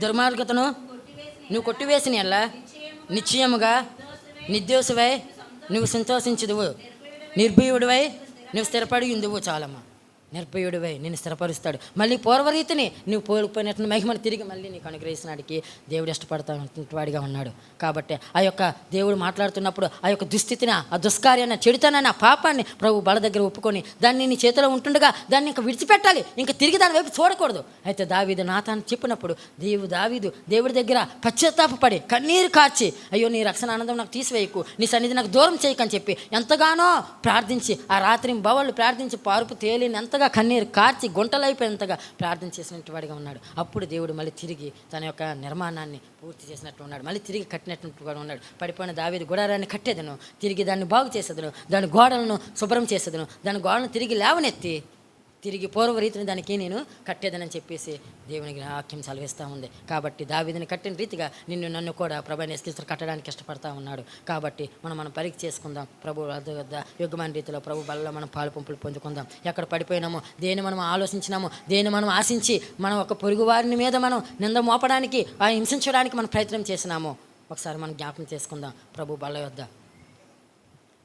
దుర్మార్గతను నువ్వు కొట్టివేసిన ఎడల నిశ్చయముగా నిర్దోషివై నువ్వు సంతోషించుదువు, నిర్భయుడివై నువ్వు స్థిరపడి ఉందువు. చాలమ్మా, నిర్భయుడివై నిన్ను స్థిరపరుస్తాడు. మళ్ళీ పూర్వరీతిని నువ్వు కోల్పోయినట్టు మహిమను తిరిగి మళ్ళీ నీకు అనుగ్రహిస్తున్నాడికి దేవుడు ఇష్టపడుతున్నటువంటి వాడిగా ఉన్నాడు. కాబట్టి ఆ యొక్క దేవుడు మాట్లాడుతున్నప్పుడు ఆ యొక్క దుస్థితిని, ఆ దుష్కార్యాన్ని, చెడుతనాన్ని, ఆ పాపాన్ని ప్రభు బల దగ్గర ఒప్పుకొని దాన్ని నీ చేతిలో ఉంటుండగా దాన్ని ఇంకా విడిచిపెట్టాలి, ఇంకా తిరిగి దాని వైపు చూడకూడదు. అయితే దావీదు నాతాను చెప్పినప్పుడు దావీదు దేవుడి దగ్గర పశ్చాత్తాపడి కన్నీరు కార్చి, అయ్యో నీ రక్షణ ఆనందం నాకు తీసివేయకు, నీ సన్నిధి నాకు దూరం చేయకని చెప్పి ఎంతగానో ప్రార్థించి, ఆ రాత్రి బవళ్ళు ప్రార్థించి పారుపు తేలిని ఎంతగా కన్నీరు కార్చి గుంటలైపోయేంతగా ప్రార్థన చేసినట్టు వాడిగా ఉన్నాడు. అప్పుడు దేవుడు మళ్ళీ తిరిగి తన యొక్క నిర్మాణాన్ని పూర్తి చేసినట్టు ఉన్నాడు, మళ్ళీ తిరిగి కట్టినట్టు కూడా ఉన్నాడు. పడిపోయిన దావీదు గుడారాన్ని కట్టేదను, తిరిగి దాన్ని బాగు చేసేదను, దాని గోడలను శుభ్రం చేసేదను, దాని గోడలను తిరిగి లేవనెత్తి తిరిగి పూర్వరీతిని దానికి నేను కట్టేదనని చెప్పేసి దేవునికి వాక్యం సెలవిస్తూ ఉంది. కాబట్టి దావీదుని కట్టిన రీతిగా నన్ను కూడా ప్రభువైన యేసుక్రీస్తు కట్టడానికి ఇష్టపడతా ఉన్నాడు. కాబట్టి మనం పరీక్ష చేసుకుందాం. ప్రభు వద్ద యుగమైన రీతిలో ప్రభు బలలో మనం పాలు పంపులు పొందుకుందాం. ఎక్కడ పడిపోయినామో, దేన్ని మనం ఆలోచించినామో, దేన్ని మనం ఆశించి మనం ఒక పొరుగు వారిని మీద మనం నింద మోపడానికి, హింసించడానికి మనం ప్రయత్నం చేసినామో ఒకసారి మనం జ్ఞాపకం చేసుకుందాం ప్రభు బల వద్ద.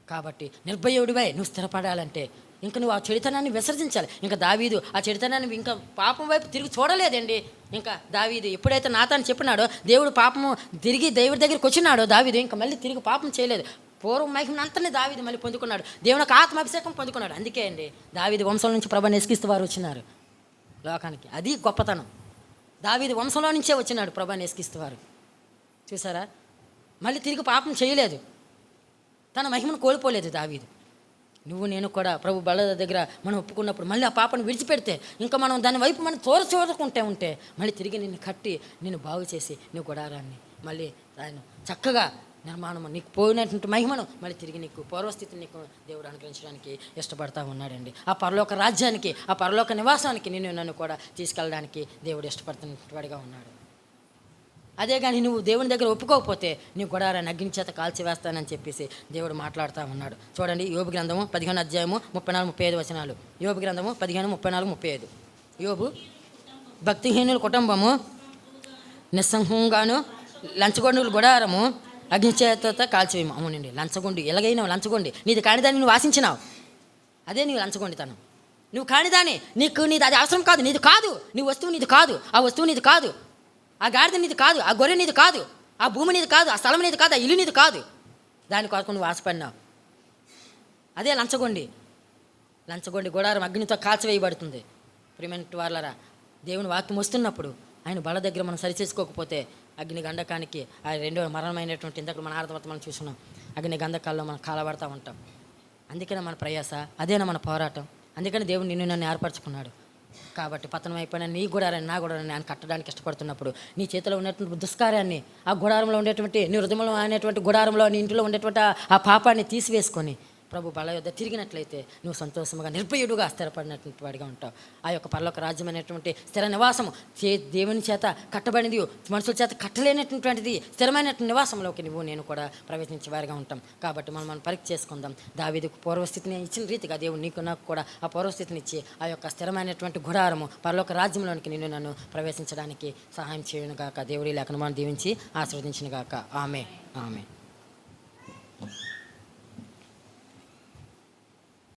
కాబట్టి నిర్భయుడివై నువ్వు స్థిరపడాలంటే ఇంకా నువ్వు ఆ చెడుతనాన్ని విసర్జించాలి. ఇంకా దావీదు ఆ చెడుతనాన్ని ఇంకా పాపం వైపు తిరిగి చూడలేదండి. ఇంకా దావీదు ఎప్పుడైతే నాతాను చెప్పినాడో, దేవుడు పాపము తిరిగి దేవుడి దగ్గరికి వచ్చినాడో దావీదు ఇంకా మళ్ళీ తిరిగి పాపం చేయలేదు. పూర్వం మహిమను అంతనే దావీదు మళ్ళీ పొందుకున్నాడు, దేవునికి ఆత్మాభిషేకం పొందుకున్నాడు. అందుకే అండి దావీదు వంశం నుంచి ప్రభువైన యేసుక్రీస్తు వారు వచ్చినారు లోకానికి. అది గొప్పతనం. దావీదు వంశంలో నుంచే వచ్చినాడు ప్రభువైన యేసుక్రీస్తు వారు. చూసారా, మళ్ళీ తిరిగి పాపం చేయలేదు, తన మహిమను కోల్పోలేదు దావీదు. నువ్వు నేను కూడా ప్రభు బల దగ్గర మనం ఒప్పుకున్నప్పుడు మళ్ళీ ఆ పాపను విడిచిపెడితే, ఇంకా మనం దాని వైపు మనం చూడకుంటే మళ్ళీ తిరిగి నిన్ను కట్టి నిన్ను బాగు చేసి నువ్వు గుడారాన్ని మళ్ళీ దాన్ని చక్కగా నిర్మాణము, నీకు పోయినటువంటి మహిమను మళ్ళీ తిరిగి నీకు పూర్వస్థితిని నీకు దేవుడు అనుగ్రహించడానికి ఇష్టపడతా ఉన్నాడండి. ఆ పరలోక రాజ్యానికి, ఆ పరలోక నివాసానికి నన్ను కూడా తీసుకెళ్ళడానికి దేవుడు ఇష్టపడుతున్నటువంటి వాడిగా ఉన్నాడు. అదే కానీ నువ్వు దేవుని దగ్గర ఒప్పుకోకపోతే నీ గుడారాన్ని అగ్ని చేత కాల్చివేస్తానని చెప్పేసి దేవుడు మాట్లాడుతూ ఉన్నాడు. చూడండి, యోబు గ్రంథము 15 అధ్యాయము 34-35 వచనాలు. యోబు గ్రంథము 15:34-35. యోబు, భక్తిహీనుల కుటుంబము నిస్సంహంగాను లంచగొండుల గుడారము అగ్ని చేత కాల్చివేయము. అవునండి, లంచగొండి ఎలాగైనా లంచగొండి, నీది కానిదాన్ని నువ్వు ఆశించినావు, అదే నీవు లంచగొండితనం. నువ్వు కానిదాన్ని, నీది అది అవసరం కాదు, నీది కాదు, నీ వస్తువు నీది కాదు, ఆ వస్తువు నీది కాదు, ఆ గాడిద నీది కాదు, ఆ గొర్రె నీది కాదు, ఆ భూమి నీది కాదు, ఆ స్థలం నీది కాదు, ఆ ఇల్లు నీది కాదు, దాని కొరకు నువ్వు ఆశపడినావు. అదే లంచగొండి గుడారం అగ్నితో కాల్చివేయబడుతుంది. ప్రియమైన వారలారా, దేవుని వాక్యం వస్తున్నప్పుడు ఆయన బల దగ్గర మనం సరిచేసుకోకపోతే అగ్ని గంధకానికి, ఆ రెండో మరణమైనటువంటి ఇంతకు మన ఆర్థవత మనం చూస్తున్నాం, అగ్ని గంధకాల్లో మనం కాలబడతా ఉంటాం. అందుకనే మన ప్రయాస, అదేనా మన పోరాటం. అందుకని దేవుడు నన్ను ఏర్పరచుకున్నాడు. కాబట్టి పతనం అయిపోయిన నీ గుడారాన్ని, నా గుడారాన్ని ఆయన కట్టడానికి ఇష్టపడుతున్నప్పుడు నీ చేతిలో ఉన్నటువంటి దుష్కార్యాన్ని, ఆ గుడారంలో ఉండేటువంటి నీ హృదయంలో అనేటువంటి గుడారంలో నీ ఇంటిలో ఉండేటువంటి ఆ పాపాన్ని తీసివేసుకొని ప్రభు బల యొద్ద తిరిగినట్లయితే నువ్వు సంతోషంగా నిర్భయుడుగా స్థిరపడినటువంటి వాడిగా ఉంటావు. ఆ యొక్క పరలోక రాజ్యం అనేటువంటి స్థిర నివాసము దేవుని చేత కట్టబడినది, మనుషుల చేత కట్టలేనటువంటిది స్థిరమైనటువంటి నివాసంలోకి నువ్వు నేను కూడా ప్రవేశించే వారిగా ఉంటాం. కాబట్టి మనం పరీక్ష చేసుకుందాం. దావీదుకు పూర్వస్థితిని ఇచ్చిన రీతిగా దేవుడు నీకు నాకు కూడా ఆ పూర్వస్థితిని ఇచ్చి ఆ యొక్క స్థిరమైనటువంటి గుడారము పరలోక రాజ్యంలోనికి నన్ను ప్రవేశించడానికి సహాయం చేయను గాక. దేవుడి లేఖను మనం దీవించి ఆశీర్వదించిన గాక. ఆమె.